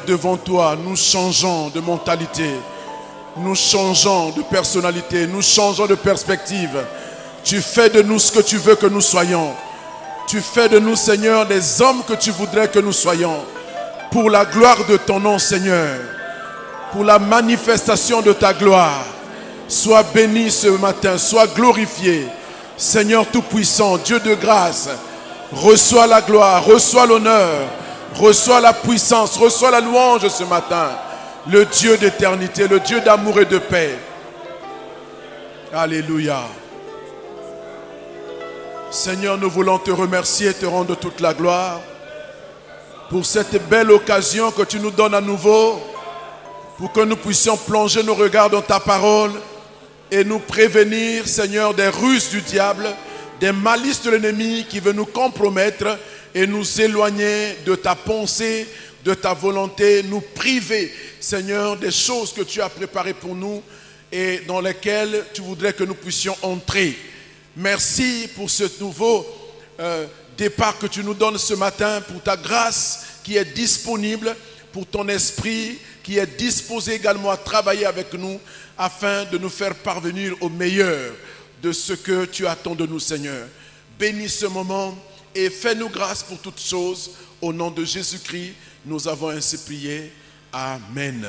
devant toi, nous changeons de mentalité, nous changeons de personnalité, nous changeons de perspective. Tu fais de nous ce que tu veux que nous soyons. Tu fais de nous, Seigneur, des hommes que tu voudrais que nous soyons. Pour la gloire de ton nom, Seigneur. Pour la manifestation de ta gloire. Sois béni ce matin, sois glorifié. Seigneur Tout-Puissant, Dieu de grâce, reçois la gloire, reçois l'honneur, reçois la puissance, reçois la louange ce matin. Le Dieu d'éternité, le Dieu d'amour et de paix. Alléluia. Seigneur, nous voulons te remercier et te rendre toute la gloire pour cette belle occasion que tu nous donnes à nouveau, pour que nous puissions plonger nos regards dans ta parole et nous prévenir, Seigneur, des ruses du diable, des malices de l'ennemi qui veut nous compromettre et nous éloigner de ta pensée, de ta volonté, nous priver, Seigneur, des choses que tu as préparées pour nous et dans lesquelles tu voudrais que nous puissions entrer. Merci pour ce nouveau départ que tu nous donnes ce matin, pour ta grâce qui est disponible, pour ton esprit qui est disposé également à travailler avec nous afin de nous faire parvenir au meilleur de ce que tu attends de nous, Seigneur. Bénis ce moment et fais-nous grâce pour toutes choses. Au nom de Jésus-Christ, nous avons ainsi prié. Amen.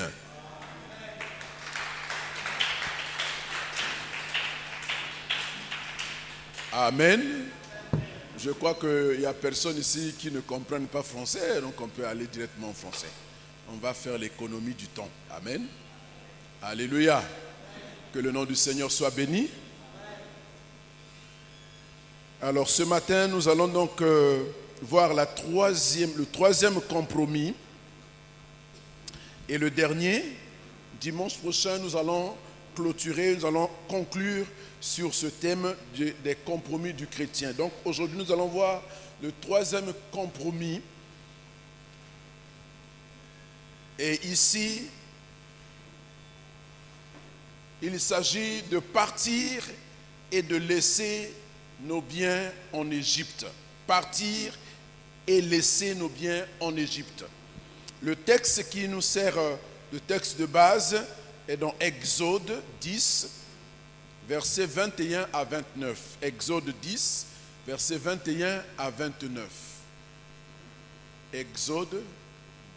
Amen. Je crois qu'il n'y a personne ici qui ne comprenne pas français, donc on peut aller directement en français. On va faire l'économie du temps. Amen. Alléluia. Que le nom du Seigneur soit béni. Alors ce matin, nous allons donc voir le troisième compromis. Et le dernier, dimanche prochain, nous allons clôturer, nous allons conclure sur ce thème des compromis du chrétien. Donc aujourd'hui, nous allons voir le troisième compromis. Et ici, il s'agit de partir et de laisser nos biens en Égypte. Partir et laisser nos biens en Égypte. Le texte qui nous sert de texte de base est dans Exode 10, versets 21 à 29. Exode 10, versets 21 à 29. Exode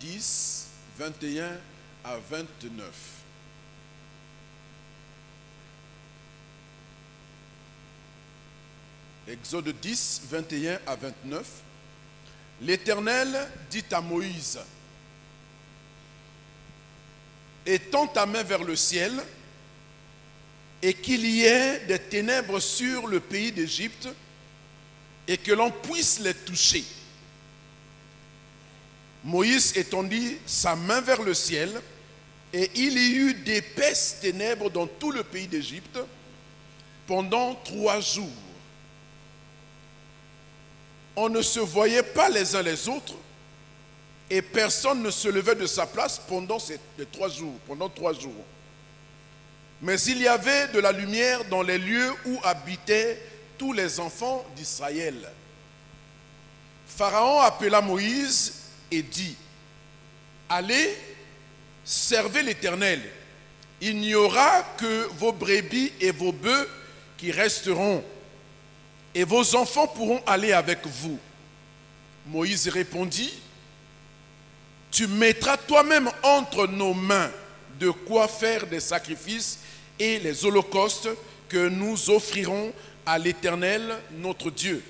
10, 21 à 29. Exode 10, 21 à 29. L'Éternel dit à Moïse: étends ta main vers le ciel, et qu'il y ait des ténèbres sur le pays d'Égypte, et que l'on puisse les toucher. Moïse étendit sa main vers le ciel, et il y eut d'épaisses ténèbres dans tout le pays d'Égypte pendant 3 jours. On ne se voyait pas les uns les autres, et personne ne se levait de sa place pendant les 3 jours, Mais il y avait de la lumière dans les lieux où habitaient tous les enfants d'Israël. Pharaon appela Moïse et dit: allez, servez l'Éternel. Il n'y aura que vos brebis et vos bœufs qui resteront, et vos enfants pourront aller avec vous. Moïse répondit: tu mettras toi-même entre nos mains de quoi faire des sacrifices et les holocaustes que nous offrirons à l'Éternel notre Dieu.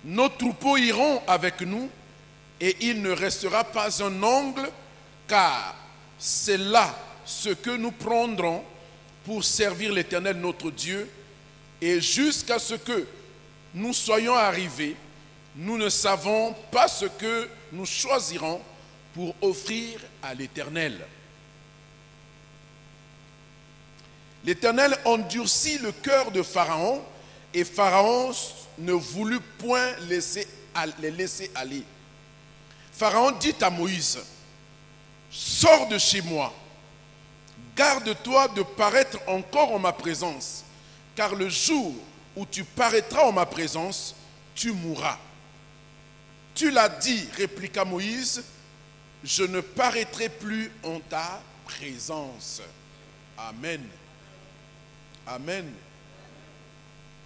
Nos troupeaux iront avec nous, et il ne restera pas un ongle, car c'est là ce que nous prendrons pour servir l'Éternel notre Dieu. Et jusqu'à ce que nous soyons arrivés, nous ne savons pas ce que nous choisirons pour offrir à l'Éternel. L'Éternel endurcit le cœur de Pharaon, et Pharaon ne voulut point les laisser aller. Pharaon dit à Moïse: sors de chez moi, garde-toi de paraître encore en ma présence, car le jour où tu paraîtras en ma présence, tu mourras. Tu l'as dit, répliqua Moïse, je ne paraîtrai plus en ta présence. Amen. Amen.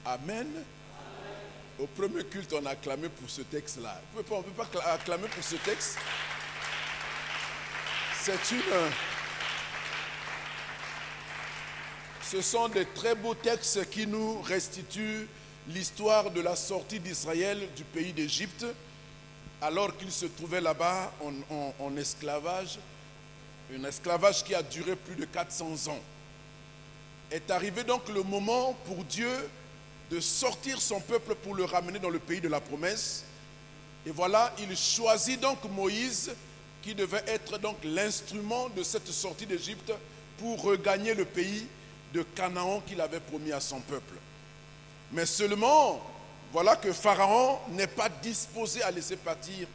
Amen. Au premier culte, on a acclamé pour ce texte-là. On ne peut pas acclamer pour ce texte. Ce sont des très beaux textes qui nous restituent l'histoire de la sortie d'Israël du pays d'Égypte, alors qu'il se trouvait là-bas en esclavage, un esclavage qui a duré plus de 400 ans. Est arrivé donc le moment pour Dieu de sortir son peuple pour le ramener dans le pays de la promesse. Et voilà, il choisit donc Moïse, qui devait être donc l'instrument de cette sortie d'Égypte pour regagner le pays de Canaan qu'il avait promis à son peuple. Mais seulement, voilà que Pharaon n'est pas disposé à laisser partir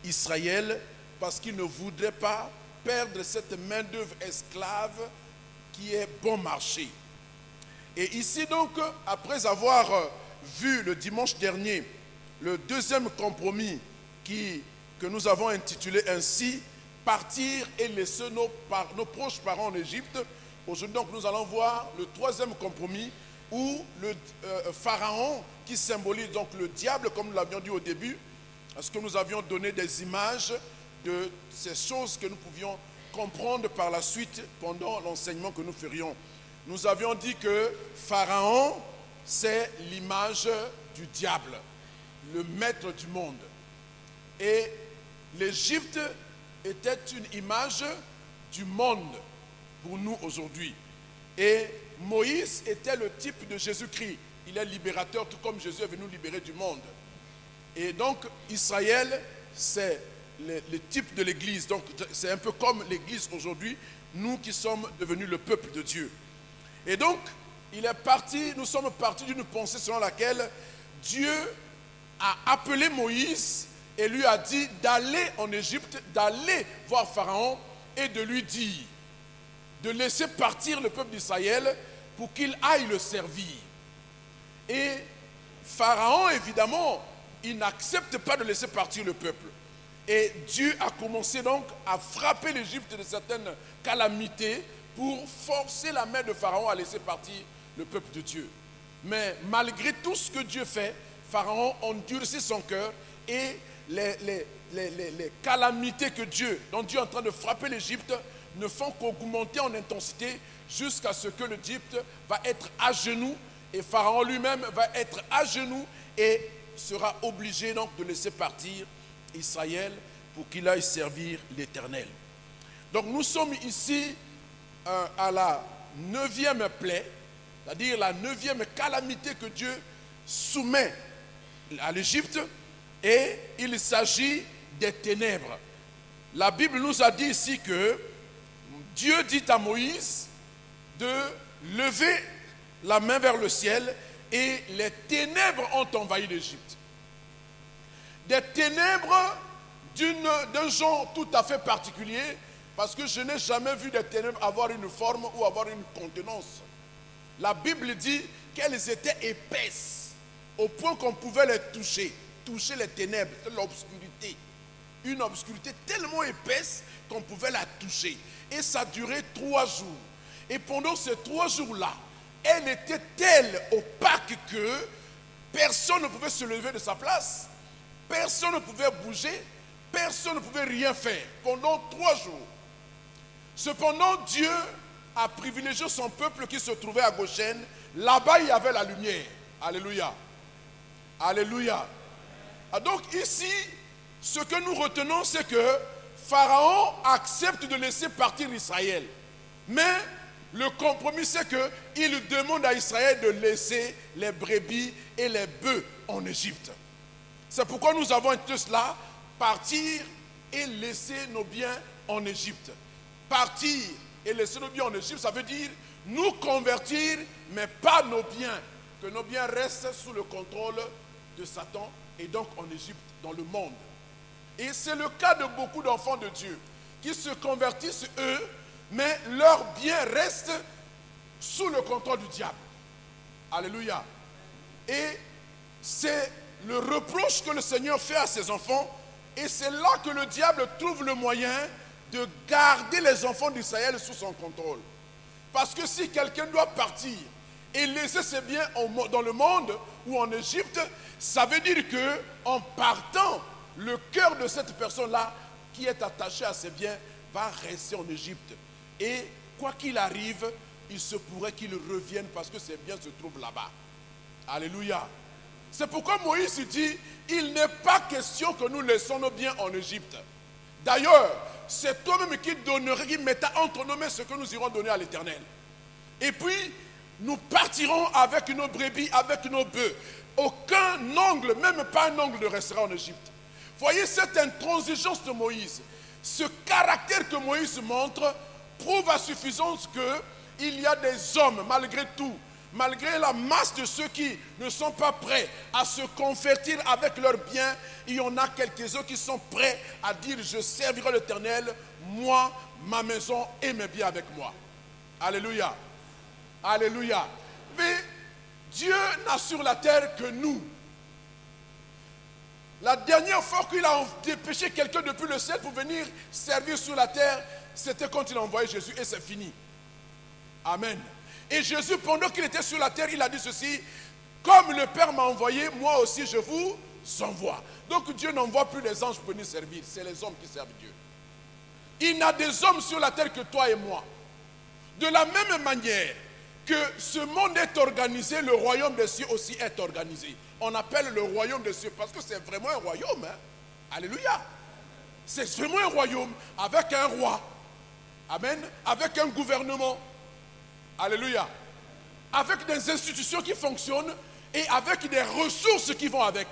Israël parce qu'il ne voudrait pas perdre cette main-d'œuvre esclave qui est bon marché. Et ici donc, après avoir vu le dimanche dernier le deuxième compromis que nous avons intitulé ainsi « Partir et laisser nos proches parents en Égypte », aujourd'hui donc nous allons voir le troisième compromis où le Pharaon, qui symbolise donc le diable, comme nous l'avions dit au début, parce que nous avions donné des images de ces choses que nous pouvions comprendre par la suite pendant l'enseignement que nous ferions. Nous avions dit que Pharaon, c'est l'image du diable, le maître du monde. Et l'Égypte était une image du monde pour nous aujourd'hui. Et Moïse était le type de Jésus-Christ. Il est libérateur, tout comme Jésus est venu nous libérer du monde. Et donc, Israël, c'est le type de l'Église. Donc, c'est un peu comme l'Église aujourd'hui, nous qui sommes devenus le peuple de Dieu. Et donc, nous sommes partis d'une pensée selon laquelle Dieu a appelé Moïse et lui a dit d'aller en Égypte, d'aller voir Pharaon et de lui dire, de laisser partir le peuple d'Israël pour qu'il aille le servir. Et Pharaon, évidemment, il n'accepte pas de laisser partir le peuple. Et Dieu a commencé donc à frapper l'Égypte de certaines calamités pour forcer la main de Pharaon à laisser partir le peuple de Dieu. Mais malgré tout ce que Dieu fait, Pharaon endurcit son cœur et les calamités dont Dieu est en train de frapper l'Égypte ne font qu'augmenter en intensité jusqu'à ce que l'Égypte va être à genoux et Pharaon lui-même va être à genoux et sera obligé donc de laisser partir Israël pour qu'il aille servir l'Éternel. Donc nous sommes ici à la 9e plaie, c'est-à-dire la 9e calamité que Dieu soumet à l'Égypte, et il s'agit des ténèbres. La Bible nous a dit ici que Dieu dit à Moïse de lever la main vers le ciel et les ténèbres ont envahi l'Égypte. Des ténèbres d'un genre tout à fait particulier, parce que je n'ai jamais vu des ténèbres avoir une forme ou avoir une contenance. La Bible dit qu'elles étaient épaisses, au point qu'on pouvait les toucher les ténèbres, l'obscurité. Une obscurité tellement épaisse qu'on pouvait la toucher. Et ça durait 3 jours. Et pendant ces 3 jours-là, elle était telle opaque que personne ne pouvait se lever de sa place, personne ne pouvait bouger, personne ne pouvait rien faire pendant 3 jours. Cependant, Dieu a privilégié son peuple qui se trouvait à Goshen. Là-bas, il y avait la lumière. Alléluia. Alléluia. Donc ici, ce que nous retenons, c'est que Pharaon accepte de laisser partir Israël. Mais le compromis, c'est qu'il demande à Israël de laisser les brebis et les bœufs en Égypte. C'est pourquoi nous avons été cela, partir et laisser nos biens en Égypte. Partir et laisser nos biens en Égypte, ça veut dire nous convertir, mais pas nos biens. Que nos biens restent sous le contrôle de Satan et donc en Égypte, dans le monde. Et c'est le cas de beaucoup d'enfants de Dieu qui se convertissent eux, mais leurs biens restent sous le contrôle du diable. Alléluia. Et c'est le reproche que le Seigneur fait à ses enfants Et c'est là que le diable trouve le moyen de garder les enfants d'Israël sous son contrôle. Parce que si quelqu'un doit partir et laisser ses biens dans le monde ou en Égypte, ça veut dire que en partant, le cœur de cette personne-là qui est attaché à ses biens va rester en Égypte. Et quoi qu'il arrive, il se pourrait qu'il revienne parce que ses biens se trouvent là-bas. Alléluia. C'est pourquoi Moïse dit, il n'est pas question que nous laissons nos biens en Égypte. D'ailleurs, c'est toi-même qui donneras, qui mettra entre nos mains ce que nous irons donner à l'Éternel. Et puis, nous partirons avec nos brebis, avec nos bœufs. Aucun ongle, même pas un ongle ne restera en Égypte. Voyez cette intransigeance de Moïse. Ce caractère que Moïse montre prouve à suffisance qu'il y a des hommes, malgré tout, malgré la masse de ceux qui ne sont pas prêts à se convertir avec leurs biens, il y en a quelques-uns qui sont prêts à dire « Je servirai l'Éternel, moi, ma maison et mes biens avec moi. » Alléluia. Alléluia. Mais Dieu n'a sur la terre que nous. La dernière fois qu'il a dépêché quelqu'un depuis le ciel pour venir servir sur la terre, c'était quand il a envoyé Jésus et c'est fini. Amen. Et Jésus, pendant qu'il était sur la terre, il a dit ceci, comme le Père m'a envoyé, moi aussi je vous envoie. Donc Dieu n'envoie plus les anges pour venir servir, c'est les hommes qui servent Dieu. Il n'a des hommes sur la terre que toi et moi. De la même manière que ce monde est organisé, le royaume des cieux aussi est organisé. On appelle le royaume des cieux parce que c'est vraiment un royaume. Hein? Alléluia. C'est vraiment un royaume avec un roi. Amen. Avec un gouvernement. Alléluia. Avec des institutions qui fonctionnent et avec des ressources qui vont avec.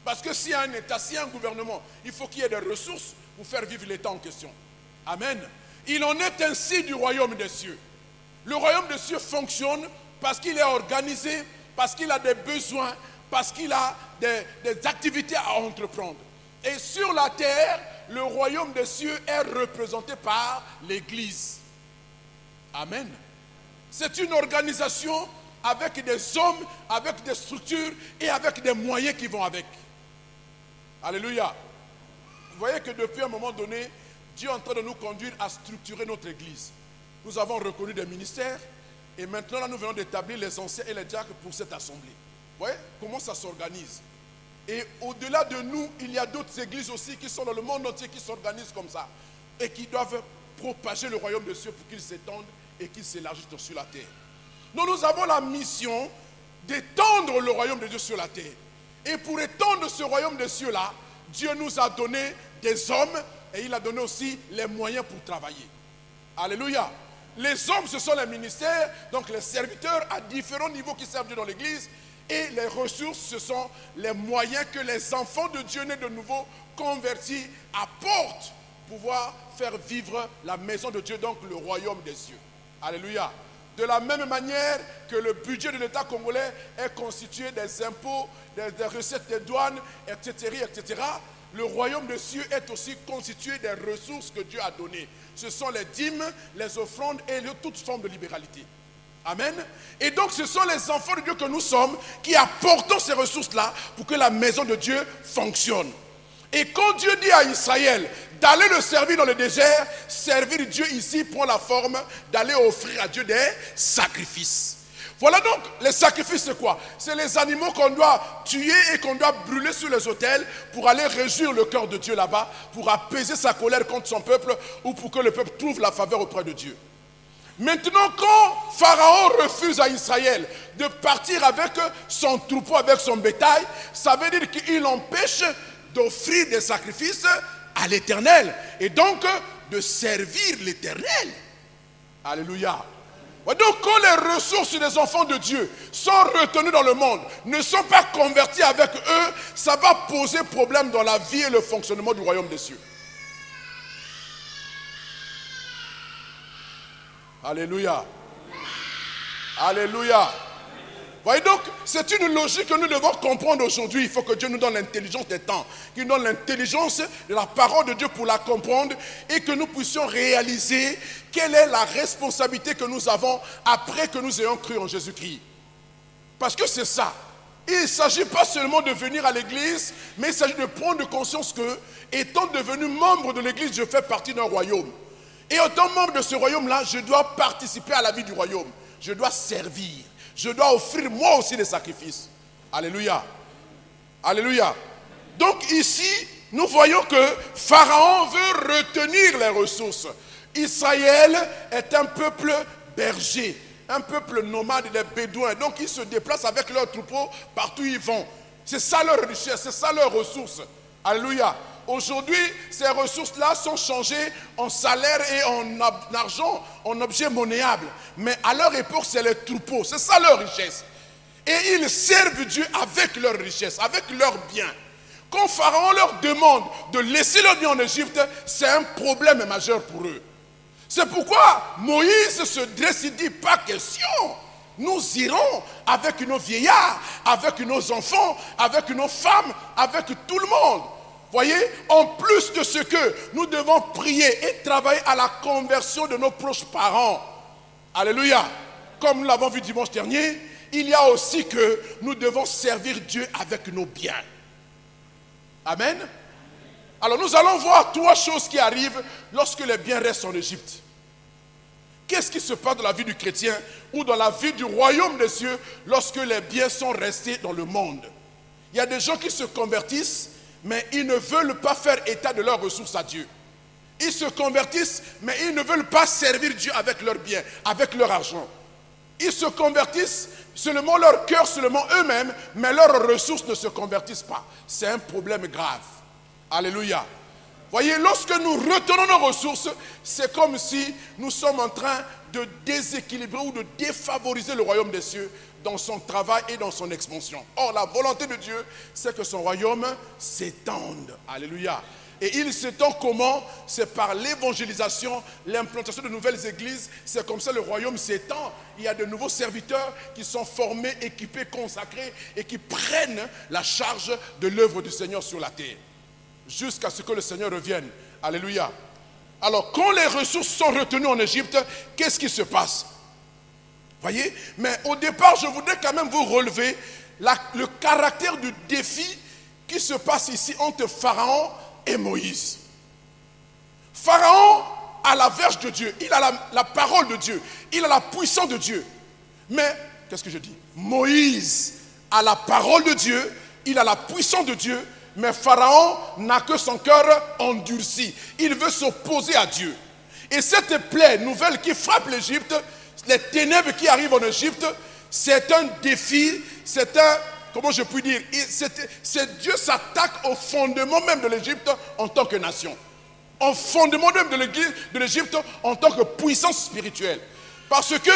Parce que s'il y a un État, s'il y a un gouvernement, il faut qu'il y ait des ressources pour faire vivre l'État en question. Amen. Il en est ainsi du royaume des cieux. Le royaume des cieux fonctionne parce qu'il est organisé, parce qu'il a des besoins, parce qu'il a des activités à entreprendre. Et sur la terre, le royaume des cieux est représenté par l'Église. Amen. C'est une organisation avec des hommes, avec des structures et avec des moyens qui vont avec. Alléluia. Vous voyez que depuis un moment donné, Dieu est en train de nous conduire à structurer notre Église. Nous avons reconnu des ministères et maintenant là, nous venons d'établir les anciens et les diacres pour cette assemblée. Vous voyez comment ça s'organise. Et au-delà de nous, il y a d'autres églises aussi qui sont dans le monde entier qui s'organisent comme ça et qui doivent propager le royaume de Dieu pour qu'il s'étende et qu'il s'élargisse sur la terre. Nous avons la mission d'étendre le royaume de Dieu sur la terre. Et pour étendre ce royaume de cieux-là, Dieu nous a donné des hommes et il a donné aussi les moyens pour travailler. Alléluia. Les hommes, ce sont les ministères, donc les serviteurs à différents niveaux qui servent Dieu dans l'église. Et les ressources, ce sont les moyens que les enfants de Dieu nés de nouveau, convertis, apportent pour pouvoir faire vivre la maison de Dieu, donc le royaume des cieux. Alléluia. De la même manière que le budget de l'État congolais est constitué des impôts, des recettes des douanes, etc., etc., le royaume des cieux est aussi constitué des ressources que Dieu a données. Ce sont les dîmes, les offrandes et toute forme de libéralité. Amen. Et donc ce sont les enfants de Dieu que nous sommes qui apportons ces ressources-là pour que la maison de Dieu fonctionne. Et quand Dieu dit à Israël d'aller le servir dans le désert, servir Dieu ici prend la forme d'aller offrir à Dieu des sacrifices. Voilà donc, les sacrifices c'est quoi? C'est les animaux qu'on doit tuer et qu'on doit brûler sur les autels pour aller réjouir le cœur de Dieu là-bas, pour apaiser sa colère contre son peuple ou pour que le peuple trouve la faveur auprès de Dieu. Maintenant, quand Pharaon refuse à Israël de partir avec son troupeau, avec son bétail, ça veut dire qu'il empêche d'offrir des sacrifices à l'Éternel et donc de servir l'Éternel. Alléluia. Donc quand les ressources des enfants de Dieu sont retenues dans le monde, ne sont pas converties avec eux, ça va poser problème dans la vie et le fonctionnement du royaume des cieux. Alléluia. Alléluia. Voyez donc, c'est une logique que nous devons comprendre aujourd'hui. Il faut que Dieu nous donne l'intelligence des temps, qu'il nous donne l'intelligence de la parole de Dieu pour la comprendre et que nous puissions réaliser quelle est la responsabilité que nous avons après que nous ayons cru en Jésus-Christ. Parce que c'est ça. Il ne s'agit pas seulement de venir à l'église, mais il s'agit de prendre conscience que, étant devenu membre de l'église, je fais partie d'un royaume. Et étant membre de ce royaume-là, je dois participer à la vie du royaume. Je dois servir. Je dois offrir moi aussi des sacrifices. Alléluia. Alléluia. Donc ici, nous voyons que Pharaon veut retenir les ressources. Israël est un peuple berger, un peuple nomade des Bédouins. Donc ils se déplacent avec leurs troupeaux partout où ils vont. C'est ça leur richesse, c'est ça leurs ressources. Alléluia. Aujourd'hui, ces ressources-là sont changées en salaire et en argent, en objets monnayables. Mais à leur époque, c'est les troupeaux, c'est ça leur richesse. Et ils servent Dieu avec leur richesse, avec leurs biens. Quand Pharaon leur demande de laisser leurs biens en Égypte, c'est un problème majeur pour eux. C'est pourquoi Moïse se dresse et dit, pas question. Nous irons avec nos vieillards, avec nos enfants, avec nos femmes, avec tout le monde. Voyez, en plus de ce que nous devons prier et travailler à la conversion de nos proches parents. Alléluia. Comme nous l'avons vu dimanche dernier, il y a aussi que nous devons servir Dieu avec nos biens. Amen. Alors nous allons voir trois choses qui arrivent lorsque les biens restent en Égypte. Qu'est-ce qui se passe dans la vie du chrétien ou dans la vie du royaume des cieux lorsque les biens sont restés dans le monde? Il y a des gens qui se convertissent, mais ils ne veulent pas faire état de leurs ressources à Dieu. Ils se convertissent, mais ils ne veulent pas servir Dieu avec leurs biens, avec leur argent. Ils se convertissent, seulement leur cœur, seulement eux-mêmes, mais leurs ressources ne se convertissent pas. C'est un problème grave. Alléluia. Voyez, lorsque nous retenons nos ressources, c'est comme si nous sommes en train de déséquilibrer ou de défavoriser le royaume des cieux dans son travail et dans son expansion. Or, la volonté de Dieu, c'est que son royaume s'étende. Alléluia. Et il s'étend comment? C'est par l'évangélisation, l'implantation de nouvelles églises. C'est comme ça que le royaume s'étend. Il y a de nouveaux serviteurs qui sont formés, équipés, consacrés et qui prennent la charge de l'œuvre du Seigneur sur la terre. Jusqu'à ce que le Seigneur revienne. Alléluia. Alors, quand les ressources sont retenues en Égypte, qu'est-ce qui se passe? Voyez? Mais au départ, je voudrais quand même vous relever le caractère du défi qui se passe ici entre Pharaon et Moïse. Pharaon a la verge de Dieu, il a la parole de Dieu, il a la puissance de Dieu. Mais, qu'est-ce que je dis? Moïse a la parole de Dieu, il a la puissance de Dieu, mais Pharaon n'a que son cœur endurci. Il veut s'opposer à Dieu. Et cette plaie nouvelle qui frappe l'Égypte, les ténèbres qui arrivent en Égypte, c'est un défi, c'est un, comment je puis dire, Dieu s'attaque au fondement même de l'Égypte en tant que nation. Au fondement même de l'Égypte en tant que puissance spirituelle. Parce que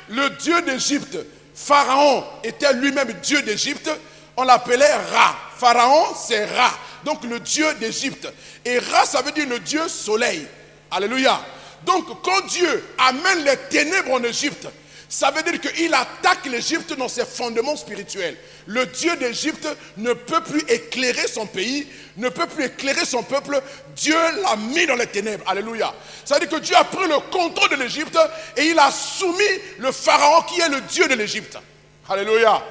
le Dieu d'Égypte, Pharaon était lui-même Dieu d'Égypte, on l'appelait Ra. Pharaon, c'est Ra, donc le Dieu d'Égypte. Et Ra, ça veut dire le Dieu soleil. Alléluia. Donc, quand Dieu amène les ténèbres en Égypte, ça veut dire qu'il attaque l'Égypte dans ses fondements spirituels. Le Dieu d'Égypte ne peut plus éclairer son pays, ne peut plus éclairer son peuple. Dieu l'a mis dans les ténèbres. Alléluia. Ça veut dire que Dieu a pris le contrôle de l'Égypte et il a soumis le Pharaon qui est le Dieu de l'Égypte. Alléluia.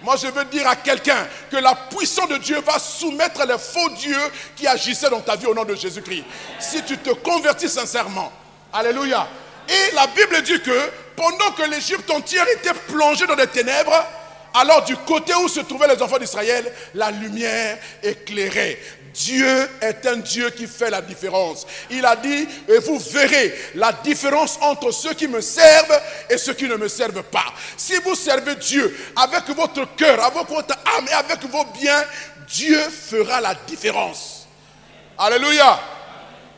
Moi, je veux dire à quelqu'un que la puissance de Dieu va soumettre les faux dieux qui agissaient dans ta vie au nom de Jésus-Christ. Si tu te convertis sincèrement. Alléluia. Et la Bible dit que pendant que l'Égypte entière était plongée dans des ténèbres, alors du côté où se trouvaient les enfants d'Israël, la lumière éclairait. Dieu est un Dieu qui fait la différence. Il a dit, et vous verrez la différence entre ceux qui me servent et ceux qui ne me servent pas. Si vous servez Dieu avec votre cœur, avec votre âme et avec vos biens, Dieu fera la différence. Alléluia.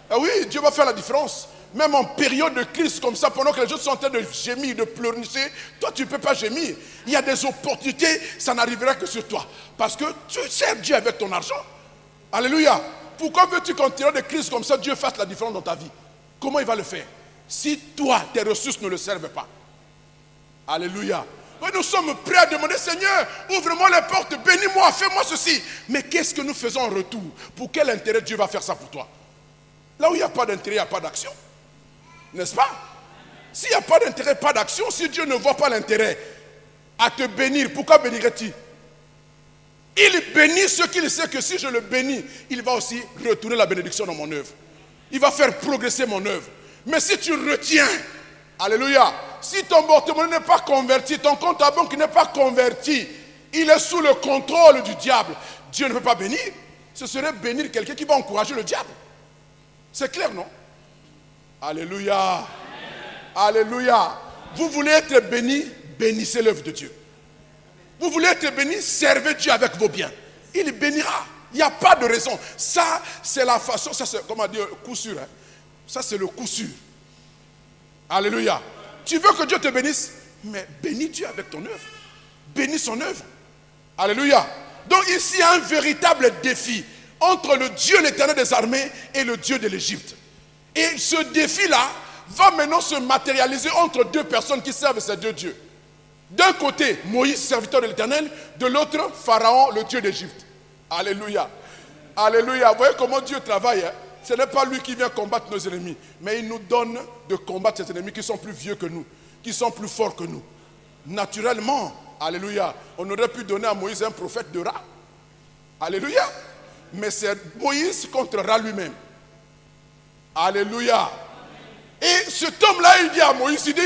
Ah oui, Dieu va faire la différence. Même en période de crise comme ça, pendant que les gens sont en train de gémir, de pleurnicher, toi tu ne peux pas gémir. Il y a des opportunités, ça n'arrivera que sur toi. Parce que tu sers Dieu avec ton argent. Alléluia. Pourquoi veux-tu qu'en tirant des crises comme ça, Dieu fasse la différence dans ta vie? Comment il va le faire? Si toi, tes ressources ne le servent pas. Alléluia. Nous sommes prêts à demander, Seigneur, ouvre-moi les portes, bénis-moi, fais-moi ceci. Mais qu'est-ce que nous faisons en retour? Pour quel intérêt Dieu va faire ça pour toi? Là où il n'y a pas d'intérêt, il n'y a pas d'action. N'est-ce pas? S'il n'y a pas d'intérêt, pas d'action, si Dieu ne voit pas l'intérêt à te bénir, pourquoi bénirait-il? Il bénit ce qu'il sait que si je le bénis, il va aussi retourner la bénédiction dans mon œuvre. Il va faire progresser mon œuvre. Mais si tu retiens, alléluia, si ton porte-monnaie n'est pas converti, ton compte à banque n'est pas converti, il est sous le contrôle du diable. Dieu ne peut pas bénir. Ce serait bénir quelqu'un qui va encourager le diable. C'est clair, non? Alléluia. Alléluia. Vous voulez être béni, bénissez l'œuvre de Dieu. Vous voulez être béni, servez Dieu avec vos biens. Il bénira. Il n'y a pas de raison. Ça, c'est la façon, ça c'est, comment dire, coup sûr. Hein? Ça, c'est le coup sûr. Alléluia. Tu veux que Dieu te bénisse, mais bénis Dieu avec ton œuvre. Bénis son œuvre. Alléluia. Donc ici, il y a un véritable défi entre le Dieu, l'Éternel des armées, et le Dieu de l'Égypte. Et ce défi-là va maintenant se matérialiser entre deux personnes qui servent ces deux dieux. D'un côté, Moïse, serviteur de l'Éternel, de l'autre, Pharaon, le Dieu d'Égypte. Alléluia. Alléluia. Vous voyez comment Dieu travaille, hein? Ce n'est pas lui qui vient combattre nos ennemis, mais il nous donne de combattre ces ennemis qui sont plus vieux que nous, qui sont plus forts que nous. Naturellement, alléluia, on aurait pu donner à Moïse un prophète de Ra. Alléluia. Mais c'est Moïse contre Ra lui-même. Alléluia. Et cet homme-là, il dit à Moïse, il dit,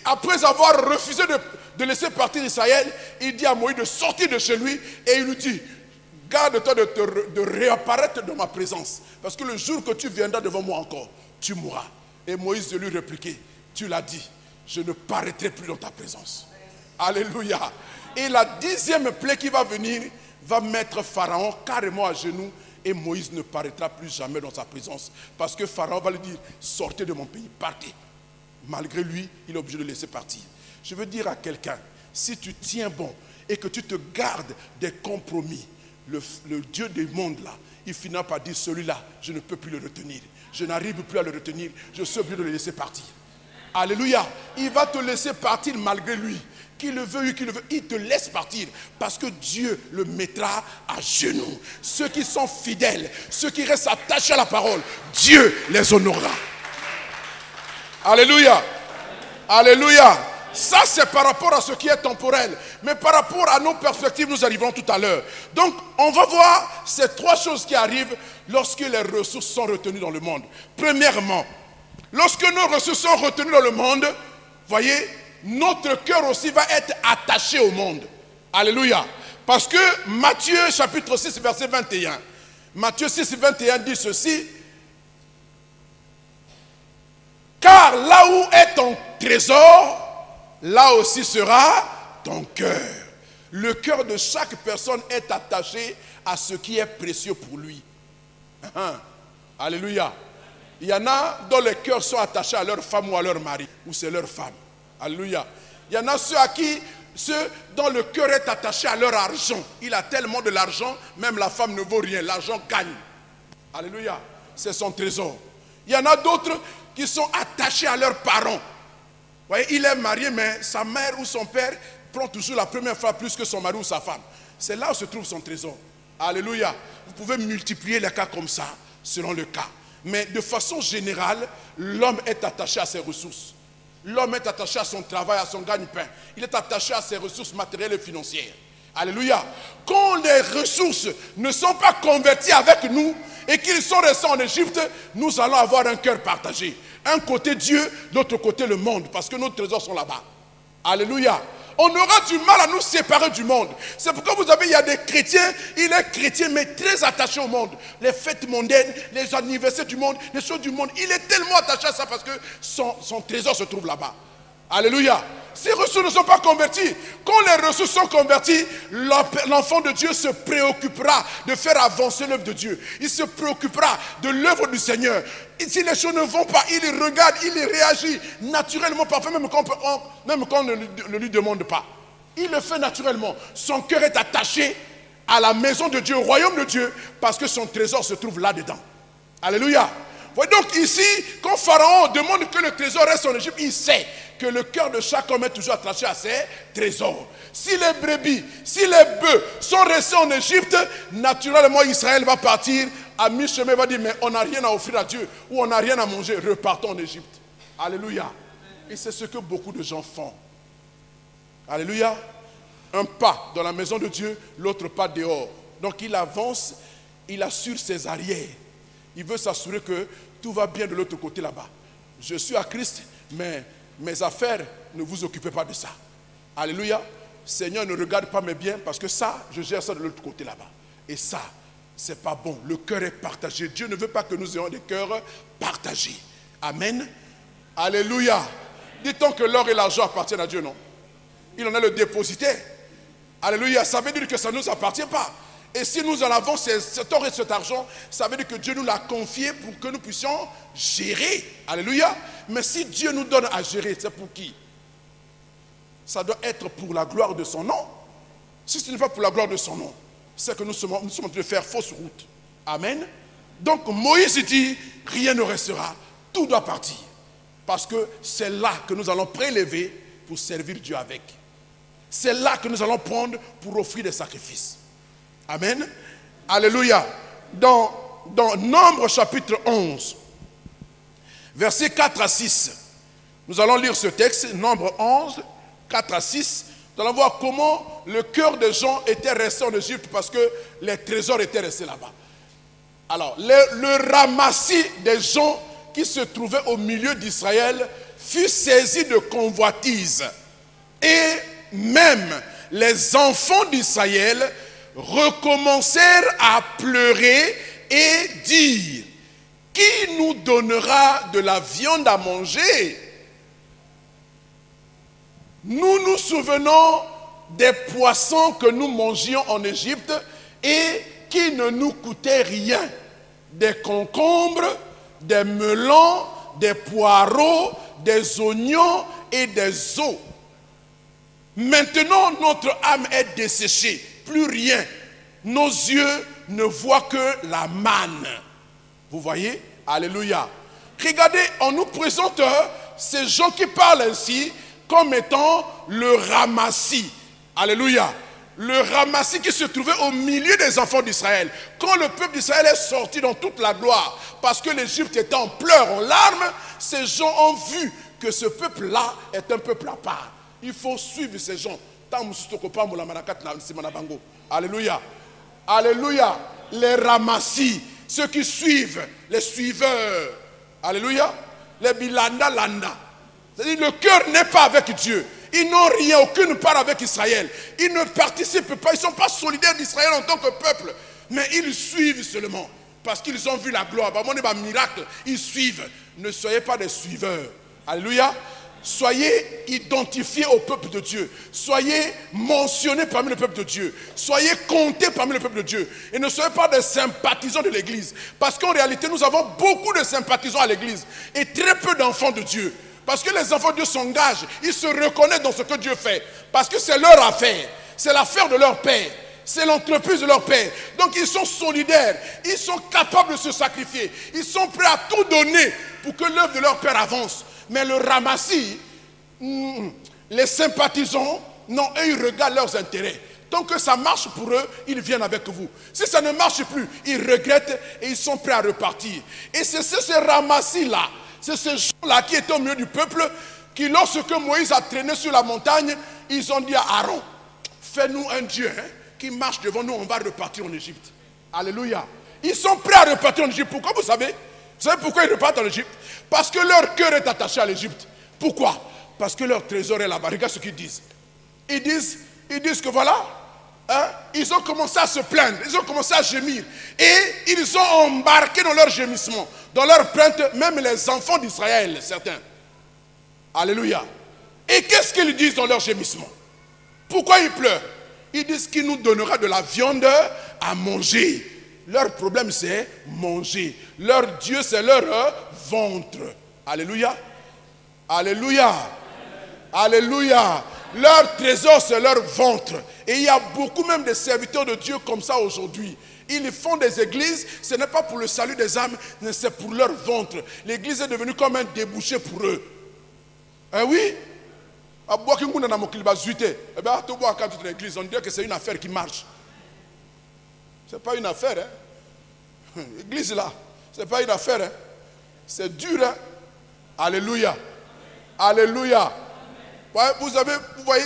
après avoir refusé de laisser partir Israël, il dit à Moïse de sortir de chez lui et il lui dit, garde-toi de réapparaître dans ma présence. Parce que le jour que tu viendras devant moi encore, tu mourras. Et Moïse lui répliquait, tu l'as dit, je ne paraîtrai plus dans ta présence. Alléluia. Et la 10e plaie qui va venir va mettre Pharaon carrément à genoux. Et Moïse ne paraîtra plus jamais dans sa présence. Parce que Pharaon va lui dire, sortez de mon pays, partez. Malgré lui, il est obligé de laisser partir. Je veux dire à quelqu'un, si tu tiens bon et que tu te gardes des compromis, le Dieu du monde là, il finira par dire, celui-là, je ne peux plus le retenir. Je n'arrive plus à le retenir, je suis obligé de le laisser partir. Alléluia. Il va te laisser partir malgré lui. Qu'il le veuille ou qu'il le veuille, il te laisse partir. Parce que Dieu le mettra à genoux. Ceux qui sont fidèles, ceux qui restent attachés à la parole, Dieu les honorera. Alléluia. Alléluia. Ça, c'est par rapport à ce qui est temporel. Mais par rapport à nos perspectives, nous arriverons tout à l'heure. Donc, on va voir ces trois choses qui arrivent lorsque les ressources sont retenues dans le monde. Premièrement, lorsque nos ressources sont retenues dans le monde, voyez, notre cœur aussi va être attaché au monde. Alléluia. Parce que Matthieu chapitre 6 verset 21. Matthieu 6 21 dit ceci. Car là où est ton trésor, là aussi sera ton cœur. Le cœur de chaque personne est attaché à ce qui est précieux pour lui. Alléluia. Il y en a dont les cœurs sont attachés à leur femme ou à leur mari, ou c'est leur femme. Alléluia. Il y en a ceux dont le cœur est attaché à leur argent. Il a tellement de l'argent, même la femme ne vaut rien. L'argent gagne. Alléluia. C'est son trésor. Il y en a d'autres qui sont attachés à leurs parents. Vous voyez, il est marié, mais sa mère ou son père prend toujours la première fois plus que son mari ou sa femme. C'est là où se trouve son trésor. Alléluia. Vous pouvez multiplier les cas comme ça, selon le cas. Mais de façon générale, l'homme est attaché à ses ressources. L'homme est attaché à son travail, à son gagne-pain. Il est attaché à ses ressources matérielles et financières. Alléluia. Quand les ressources ne sont pas converties avec nous et qu'ils sont restés en Égypte, nous allons avoir un cœur partagé. Un côté Dieu, l'autre côté le monde, parce que nos trésors sont là-bas. Alléluia. On aura du mal à nous séparer du monde. C'est pourquoi vous avez, il y a des chrétiens, il est chrétien mais très attaché au monde. Les fêtes mondaines, les anniversaires du monde, les choses du monde. Il est tellement attaché à ça parce que son trésor se trouve là-bas. Alléluia. Ces ressources ne sont pas converties. Quand les ressources sont converties, l'enfant de Dieu se préoccupera de faire avancer l'œuvre de Dieu. Il se préoccupera de l'œuvre du Seigneur. Et si les choses ne vont pas, il regarde, il réagit naturellement, parfois même quand on ne lui demande pas. Il le fait naturellement. Son cœur est attaché à la maison de Dieu, au royaume de Dieu, parce que son trésor se trouve là-dedans. Alléluia. Donc ici, quand Pharaon demande que le trésor reste en Égypte, il sait que le cœur de chaque homme est toujours attaché à ses trésors. Si les brebis, si les bœufs sont restés en Égypte, naturellement Israël va partir à mi-chemin, va dire mais on n'a rien à offrir à Dieu ou on n'a rien à manger, repartons en Égypte. Alléluia. Et c'est ce que beaucoup de gens font. Alléluia. un pas dans la maison de Dieu, l'autre pas dehors. Donc il avance, il assure ses arrières. Il veut s'assurer que tout va bien de l'autre côté là-bas. Je suis à Christ, mais mes affaires, ne vous occupez pas de ça. Alléluia. Seigneur, ne regarde pas mes biens parce que ça, je gère ça de l'autre côté là-bas. Et ça, c'est pas bon. Le cœur est partagé. Dieu ne veut pas que nous ayons des cœurs partagés. Amen. Alléluia. Dit-on que l'or et l'argent appartiennent à Dieu, non? Il en est le dépositaire. Alléluia. Ça veut dire que ça ne nous appartient pas. Et si nous en avons cet or et cet argent, ça veut dire que Dieu nous l'a confié pour que nous puissions gérer. Alléluia. Mais si Dieu nous donne à gérer, c'est pour qui? Ça doit être pour la gloire de son nom. Si ce n'est pas pour la gloire de son nom, c'est que nous sommes en train de faire fausse route. Amen. Donc Moïse dit, rien ne restera, tout doit partir. Parce que c'est là que nous allons prélever pour servir Dieu avec. C'est là que nous allons prendre pour offrir des sacrifices. Amen. Alléluia. Dans Nombre chapitre 11, versets 4 à 6, nous allons lire ce texte, Nombre 11, 4 à 6, nous allons voir comment le cœur des gens était resté en Égypte parce que les trésors étaient restés là-bas. Alors, le ramassis des gens qui se trouvaient au milieu d'Israël fut saisi de convoitise. Et même les enfants d'Israël recommencèrent à pleurer et dire, qui nous donnera de la viande à manger? Nous nous souvenons des poissons que nous mangions en Égypte et qui ne nous coûtaient rien. Des concombres, des melons, des poireaux, des oignons et des os. Maintenant, notre âme est desséchée, plus rien. Nos yeux ne voient que la manne. Vous voyez? Alléluia. Regardez, on nous présente ces gens qui parlent ainsi comme étant le ramassis. Alléluia. Le ramassis qui se trouvait au milieu des enfants d'Israël. Quand le peuple d'Israël est sorti dans toute la gloire, parce que l'Égypte était en pleurs, en larmes, ces gens ont vu que ce peuple-là est un peuple à part. Il faut suivre ces gens. Alléluia. Alléluia. Les ramassis, ceux qui suivent, les suiveurs. Alléluia. Les bilanda-landa. C'est-à-dire le cœur n'est pas avec Dieu. Ils n'ont rien, aucune part avec Israël. Ils ne participent pas, ils ne sont pas solidaires d'Israël en tant que peuple. Mais ils suivent seulement. Parce qu'ils ont vu la gloire. Miracle, ils suivent. Ne soyez pas des suiveurs. Alléluia. Soyez identifiés au peuple de Dieu. Soyez mentionnés parmi le peuple de Dieu. Soyez comptés parmi le peuple de Dieu. Et ne soyez pas des sympathisants de l'église. Parce qu'en réalité, nous avons beaucoup de sympathisants à l'église. Et très peu d'enfants de Dieu. Parce que les enfants de Dieu s'engagent, ils se reconnaissent dans ce que Dieu fait. Parce que c'est leur affaire, c'est l'affaire de leur père, c'est l'entreprise de leur père. Donc ils sont solidaires, ils sont capables de se sacrifier, ils sont prêts à tout donner pour que l'œuvre de leur père avance. Mais le ramassis, les sympathisants, non, eux ils regardent leurs intérêts. Tant que ça marche pour eux, ils viennent avec vous. Si ça ne marche plus, ils regrettent et ils sont prêts à repartir. Et c'est ce ramassis-là. C'est ces gens-là qui étaient au milieu du peuple, qui lorsque Moïse a traîné sur la montagne, ils ont dit à Aaron, fais-nous un Dieu qui marche devant nous, on va repartir en Égypte. Alléluia. Ils sont prêts à repartir en Égypte. Pourquoi vous savez? Vous savez pourquoi ils repartent en Égypte? Parce que leur cœur est attaché à l'Égypte. Pourquoi? Parce que leur trésor est là-bas. Regarde ce qu'ils disent. Ils disent que voilà, ils ont commencé à se plaindre, ils ont commencé à gémir. Et ils ont embarqué dans leur gémissement, dans leur plainte, même les enfants d'Israël, certains. Alléluia. Et qu'est-ce qu'ils disent dans leur gémissement? Pourquoi ils pleurent? Ils disent qu'il nous donnera de la viande à manger. Leur problème c'est manger. Leur Dieu c'est leur ventre. Alléluia. Alléluia. Alléluia. Leur trésor c'est leur ventre. Et il y a beaucoup même de serviteurs de Dieu comme ça aujourd'hui. Ils font des églises, ce n'est pas pour le salut des âmes, mais c'est pour leur ventre. L'église est devenue comme un débouché pour eux. Eh oui. On dirait que c'est une affaire qui marche. Ce n'est pas une affaire. Hein? L'église là, ce n'est pas une affaire. Hein? C'est dur. Hein? Alléluia. Alléluia. Vous voyez,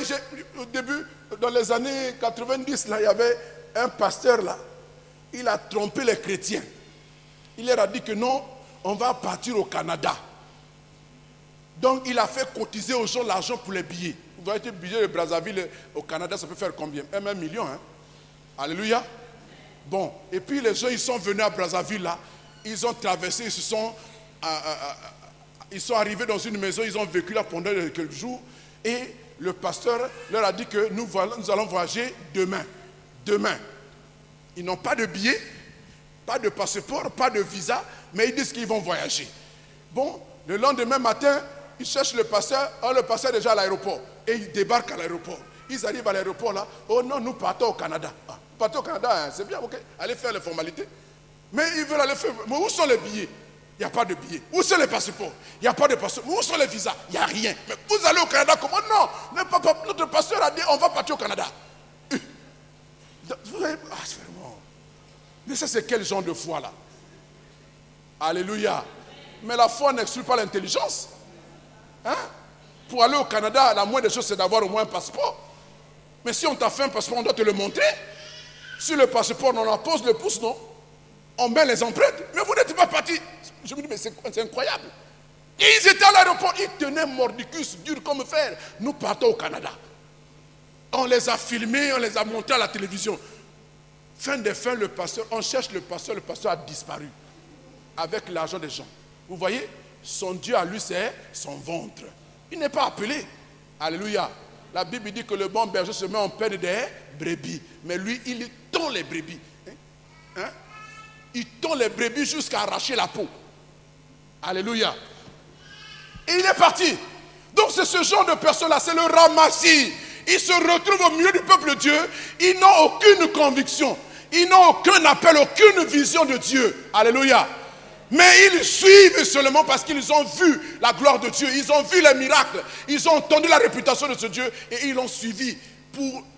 au début, dans les années 90, là, il y avait un pasteur là. Il a trompé les chrétiens. Il leur a dit que non, on va partir au Canada. Donc il a fait cotiser aux gens l'argent pour les billets. Vous voyez, le billet de Brazzaville au Canada, ça peut faire combien? Même 1 million. Hein? Alléluia. Bon, et puis les gens, ils sont venus à Brazzaville là. Ils ont traversé, ils sont arrivés dans une maison, ils ont vécu là pendant quelques jours. Et le pasteur leur a dit que nous allons voyager demain. Demain. Ils n'ont pas de billet, pas de passeport, pas de visa, mais ils disent qu'ils vont voyager. Bon, le lendemain matin, ils cherchent le pasteur. Oh, le pasteur est déjà à l'aéroport. Et ils débarquent à l'aéroport. Ils arrivent à l'aéroport là. Oh non, nous partons au Canada. Ah, partons au Canada, hein, c'est bien, ok. Allez faire les formalités. Mais ils veulent aller faire. Mais où sont les billets? Il n'y a pas de billets. Où sont les passeports? Il n'y a pas de passeports. Où sont les visas? Il n'y a rien. Mais vous allez au Canada comment? Non, notre pasteur a dit on va partir au Canada. Vous voyez, c'est vraiment. Mais ça, c'est quel genre de foi là? Alléluia. Mais la foi n'exclut pas l'intelligence. Hein? Pour aller au Canada, la moindre des choses, c'est d'avoir au moins un passeport. Mais si on t'a fait un passeport, on doit te le montrer. Sur le passeport, on en pose le pouce, non? On met les empreintes. Mais vous n'êtes pas parti. Je me dis, mais c'est incroyable. Et ils étaient à l'aéroport, ils tenaient mordicus, dur comme fer. Nous partons au Canada. On les a filmés, on les a montrés à la télévision. Fin de fin, le pasteur, on cherche le pasteur a disparu. Avec l'argent des gens. Vous voyez, son Dieu à lui, c'est son ventre. Il n'est pas appelé. Alléluia. La Bible dit que le bon berger se met en peine des brebis. Mais lui, il tond les brebis. Hein? Il tond les brebis jusqu'à arracher la peau. Alléluia. Et il est parti. Donc c'est ce genre de personne-là, c'est le ramassis. Ils se retrouvent au milieu du peuple de Dieu. Ils n'ont aucune conviction. Ils n'ont aucun appel, aucune vision de Dieu. Alléluia. Mais ils suivent seulement parce qu'ils ont vu la gloire de Dieu. Ils ont vu les miracles. Ils ont entendu la réputation de ce Dieu. Et ils l'ont suivi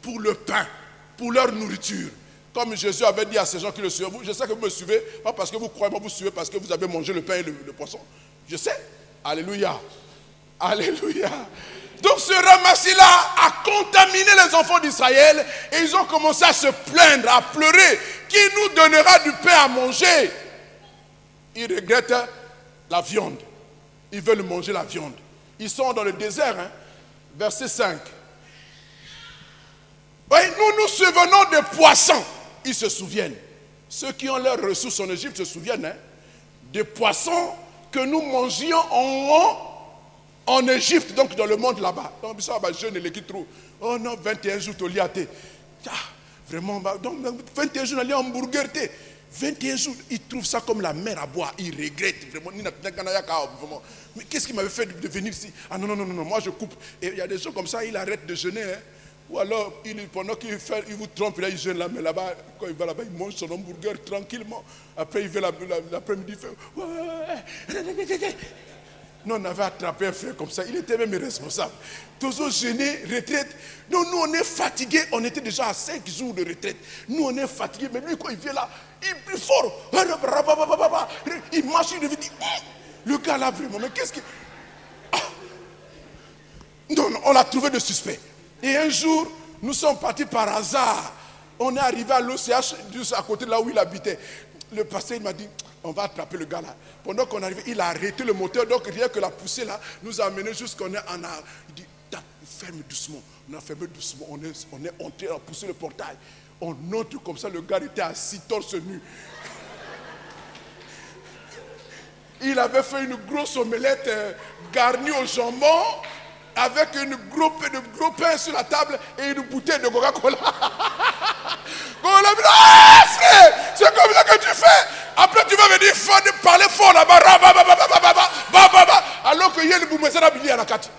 pour le pain, pour leur nourriture. Comme Jésus avait dit à ces gens qui le suivent. Je sais que vous me suivez, pas parce que vous croyez, mais vous suivez parce que vous avez mangé le pain et le poisson. Je sais. Alléluia. Alléluia. Donc ce ramassis-là a contaminé les enfants d'Israël. Et ils ont commencé à se plaindre, à pleurer. Qui nous donnera du pain à manger? Ils regrettent la viande. Ils veulent manger la viande. Ils sont dans le désert. Hein? Verset 5. Oui, nous nous souvenons des poissons. Ils se souviennent. Ceux qui ont leurs ressources en Égypte se souviennent. Hein? Des poissons que nous mangions en Égypte, donc dans le monde là-bas. Donc, ça va jeune et qui trouve. Oh non, 21 jours, tu as été. Vraiment, donc 21 jours, on a hamburger. 21 jours, ils trouvent ça comme la mer à boire. Ils regrettent vraiment. Mais qu'est-ce qui m'avait fait de venir ici? Ah non, moi je coupe. Et il y a des gens comme ça, ils arrêtent de jeûner. Hein. Ou alors, pendant qu'il vous trompe, là, il jeûne là, mais là-bas, quand il va là-bas, il mange son hamburger tranquillement. Après, il va l'après-midi, il fait. Nous, on avait attrapé un frère comme ça, il était même irresponsable. Toujours gêné, retraite. Non, nous, on est fatigués, on était déjà à 5 jours de retraite. Nous, on est fatigués, mais lui, quand il vient là, il est plus fort. Il marche, il devait dire, le gars là, vraiment, mais qu'est-ce qu'il... Non, on l'a trouvé de suspect. Et un jour, nous sommes partis par hasard. On est arrivé à l'OCH, juste à côté de là où il habitait. Le pasteur, il m'a dit, on va attraper le gars là. Pendant qu'on arrivait, il a arrêté le moteur. Donc rien que la poussée là nous a amené jusqu'on est en arrière. Il dit, ferme doucement. On a fermé doucement. On est entré, on a poussé le portail. On entre comme ça, le gars était assis torse nu. Il avait fait une grosse omelette garnie au jambon avec une gros pain sur la table et une bouteille de Coca-Cola. On l'a dit, ah frère, c'est comme ça que tu fais. Après tu vas venir parler fort là-bas. Alors que hier le boumessé a billet à la carte.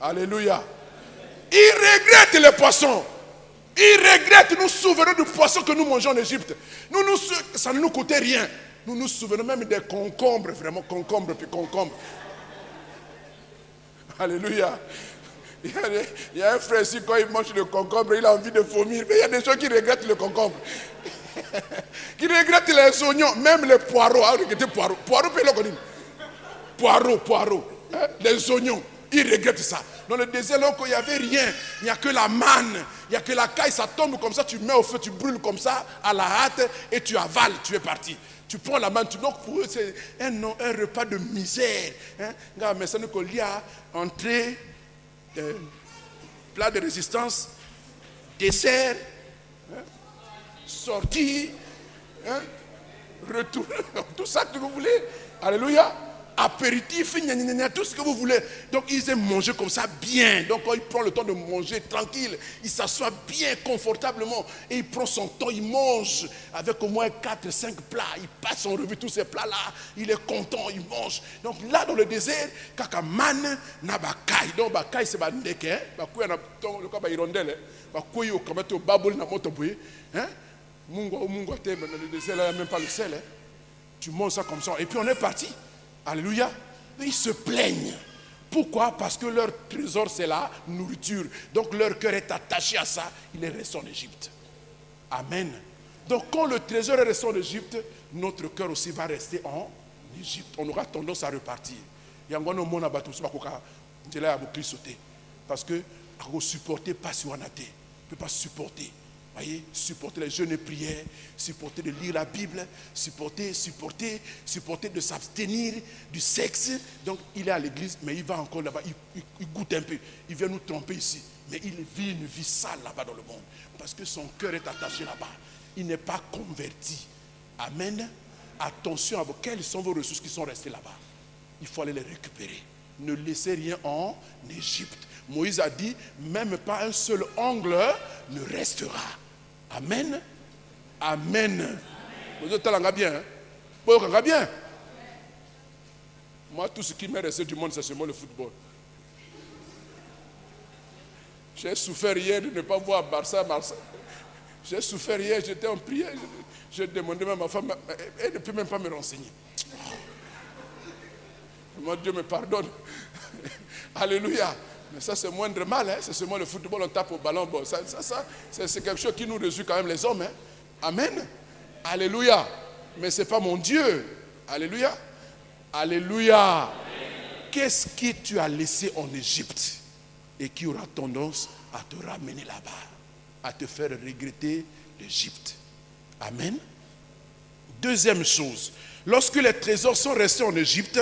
Alléluia. Ils regrettent les poissons. Ils regrettent, nous souvenons du poisson que nous mangeons en Égypte. Ça ne nous coûtait rien. Nous nous souvenons même des concombres, vraiment, concombres puis concombres. Alléluia. Il y a un frère ici, quand il mange le concombre, il a envie de vomir. Mais il y a des gens qui regrettent le concombre. Qui regrettent les oignons, même les poireaux. Regrettez poireaux. Poireaux, Poireaux. Hein? Les oignons. Il regrette ça. Dans le désert, là, il n'y avait rien. Il n'y a que la manne. Il n'y a que la caille, ça tombe comme ça, tu mets au feu, tu brûles comme ça, à la hâte, et tu avales, tu es parti. Tu prends la manne, donc pour eux, c'est un repas de misère. Hein? Mais ça nous dit à entrée, plat de résistance, dessert, hein? Sortie, hein? Retour, tout ça que vous voulez. Alléluia. Apéritif, tout ce que vous voulez. Donc ils aiment manger comme ça bien. Donc quand il prend le temps de manger tranquille, il s'assoit bien confortablement et il prend son temps, il mange avec au moins 4-5 plats. Il passe en revue tous ces plats-là. Il est content, il mange. Donc là dans le désert, kakaman na bakai. Donc bakai c'est bandeke, bakuya na le kaba irondelle, bakuya au kamate au babol na motoboye, hein? Mungo te dans le désert là, il n'y a même pas le sel, hein? Tu manges ça comme ça et puis on est parti. Alléluia. Ils se plaignent. Pourquoi? Parce que leur trésor c'est la nourriture. Donc leur cœur est attaché à ça. Il est resté en Égypte. Amen. Donc quand le trésor est resté en Égypte, notre cœur aussi va rester en Égypte. On aura tendance à repartir. Parce que à supporter pas si on a été. On ne peut pas supporter. Voyez, supporter les jeûnes et prières, supporter de lire la Bible, supporter de s'abstenir du sexe. Donc il est à l'église, mais il va encore là-bas, il goûte un peu, il vient nous tromper ici. Mais il vit une vie sale là-bas dans le monde, parce que son cœur est attaché là-bas. Il n'est pas converti. Amen. Attention à vous, quelles sont vos ressources qui sont restées là-bas? Il faut aller les récupérer. Ne laissez rien en Égypte. Moïse a dit, même pas un seul ongle ne restera. Amen. Amen. Vous êtes bien, hein? Vous êtes bien. Moi, tout ce qui m'est resté du monde, c'est seulement le football. J'ai souffert hier de ne pas voir Barça. J'ai souffert hier, j'étais en prière. J'ai demandé à ma femme, elle ne peut même pas me renseigner. Moi, Dieu me pardonne. Alléluia. Mais ça, c'est moindre mal, hein? C'est seulement le football, on tape au ballon. Bon, c'est quelque chose qui nous résout quand même les hommes. Hein? Amen. Alléluia. Mais ce n'est pas mon Dieu. Alléluia. Alléluia. Qu'est-ce que tu as laissé en Égypte et qui aura tendance à te ramener là-bas, à te faire regretter l'Égypte? Amen. Deuxième chose, lorsque les trésors sont restés en Égypte,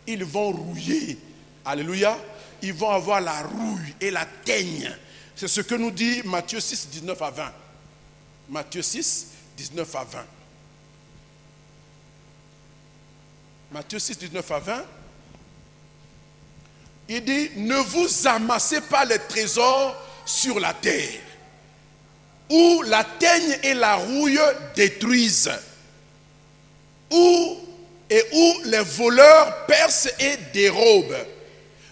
ils vont rouiller. Alléluia. Ils vont avoir la rouille et la teigne. C'est ce que nous dit Matthieu 6, 19 à 20. Matthieu 6, 19 à 20. Matthieu 6, 19 à 20. Il dit, ne vous amassez pas les trésors sur la terre, où la teigne et la rouille détruisent, où les voleurs percent et dérobent.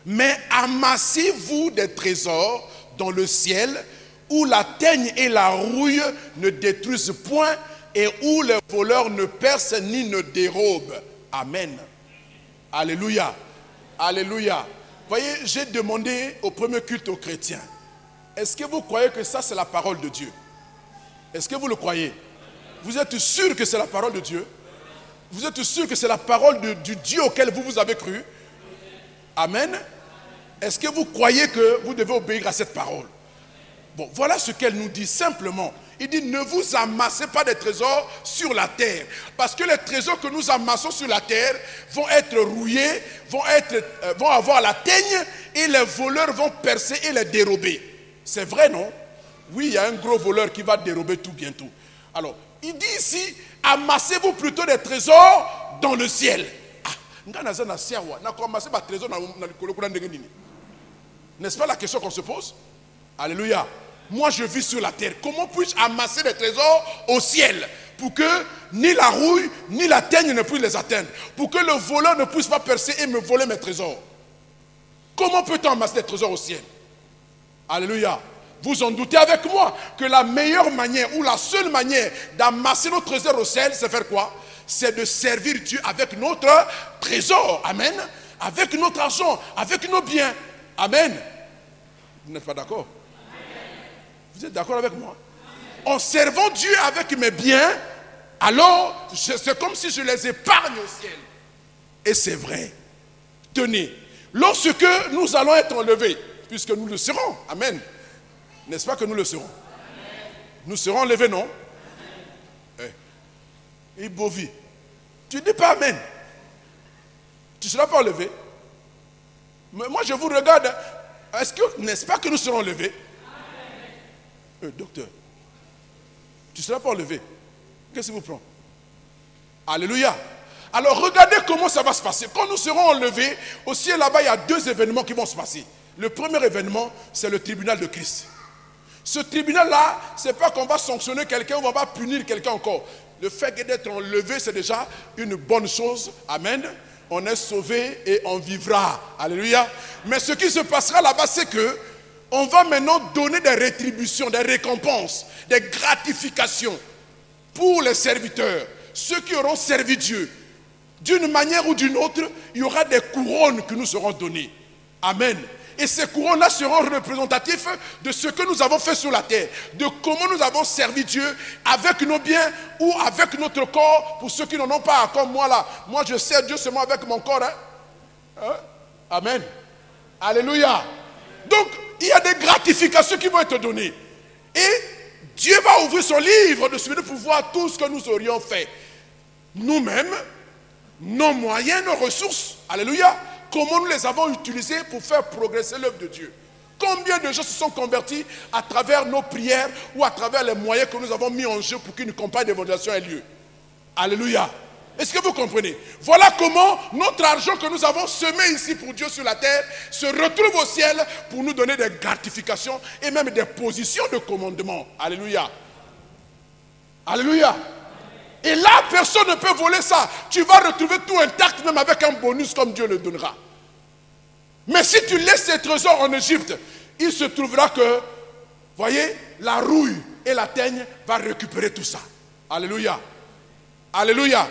Mais amassez-vous des trésors dans le ciel, où la teigne et la rouille ne détruisent point, et où les voleurs ne percent ni ne dérobent. Amen. Alléluia. Alléluia. Voyez, j'ai demandé au premier culte aux chrétiens, est-ce que vous croyez que ça c'est la parole de Dieu? Est-ce que vous le croyez? Vous êtes sûr que c'est la parole de Dieu? Vous êtes sûr que c'est la parole du Dieu auquel vous avez cru? Amen. Est-ce que vous croyez que vous devez obéir à cette parole? Bon, voilà ce qu'elle nous dit simplement. Il dit, ne vous amassez pas des trésors sur la terre. Parce que les trésors que nous amassons sur la terre vont être rouillés, vont avoir la teigne, et les voleurs vont percer et les dérober. C'est vrai, non? Oui, il y a un gros voleur qui va dérober tout bientôt. Alors, il dit ici, amassez-vous plutôt des trésors dans le ciel. N'est-ce pas la question qu'on se pose? Alléluia. Moi je vis sur la terre. Comment puis-je amasser des trésors au ciel pour que ni la rouille ni la teigne ne puissent les atteindre, pour que le voleur ne puisse pas percer et me voler mes trésors? Comment peut-on amasser des trésors au ciel? Alléluia. Vous en doutez avec moi que la meilleure manière ou la seule manière d'amasser nos trésors au ciel, c'est faire quoi? C'est de servir Dieu avec notre trésor. Amen. Avec notre argent, avec nos biens. Amen. Vous n'êtes pas d'accord? Vous êtes d'accord avec moi? En servant Dieu avec mes biens, alors c'est comme si je les épargne au ciel. Et c'est vrai. Tenez, lorsque nous allons être enlevés, puisque nous le serons, amen, n'est-ce pas que nous le serons? Nous serons enlevés, non? Et Bovi, tu ne dis pas amen. Tu ne seras pas enlevé. Mais moi je vous regarde. Est-ce que, n'est-ce pas que nous serons enlevés? Docteur, tu ne seras pas enlevé. Qu'est-ce qui vous prend? Alléluia. Alors regardez comment ça va se passer. Quand nous serons enlevés, au ciel là-bas, il y a deux événements qui vont se passer. Le premier événement, c'est le tribunal de Christ. Ce tribunal-là, ce n'est pas qu'on va sanctionner quelqu'un ou on va punir quelqu'un encore. Le fait d'être enlevé, c'est déjà une bonne chose. Amen. On est sauvé et on vivra. Alléluia. Mais ce qui se passera là-bas, c'est que on va maintenant donner des rétributions, des récompenses, des gratifications pour les serviteurs, ceux qui auront servi Dieu. D'une manière ou d'une autre, il y aura des couronnes qui nous seront données. Amen. Et ces couronnes-là seront représentatifs de ce que nous avons fait sur la terre, de comment nous avons servi Dieu avec nos biens ou avec notre corps, pour ceux qui n'en ont pas, comme moi là. Moi je sers Dieu seulement avec mon corps. Amen. Alléluia. Donc, il y a des gratifications qui vont être données. Et Dieu va ouvrir son livre de souvenir pour voir tout ce que nous aurions fait. Nous-mêmes, nos moyens, nos ressources. Alléluia. Comment nous les avons utilisés pour faire progresser l'œuvre de Dieu. Combien de gens se sont convertis à travers nos prières ou à travers les moyens que nous avons mis en jeu pour qu'une campagne d'évangélisation ait lieu. Alléluia. Est-ce que vous comprenez? Voilà comment notre argent que nous avons semé ici pour Dieu sur la terre se retrouve au ciel pour nous donner des gratifications et même des positions de commandement. Alléluia. Alléluia. Et là, personne ne peut voler ça. Tu vas retrouver tout intact, même avec un bonus comme Dieu le donnera. Mais si tu laisses ces trésors en Égypte, il se trouvera que, voyez, la rouille et la teigne va récupérer tout ça. Alléluia. Alléluia.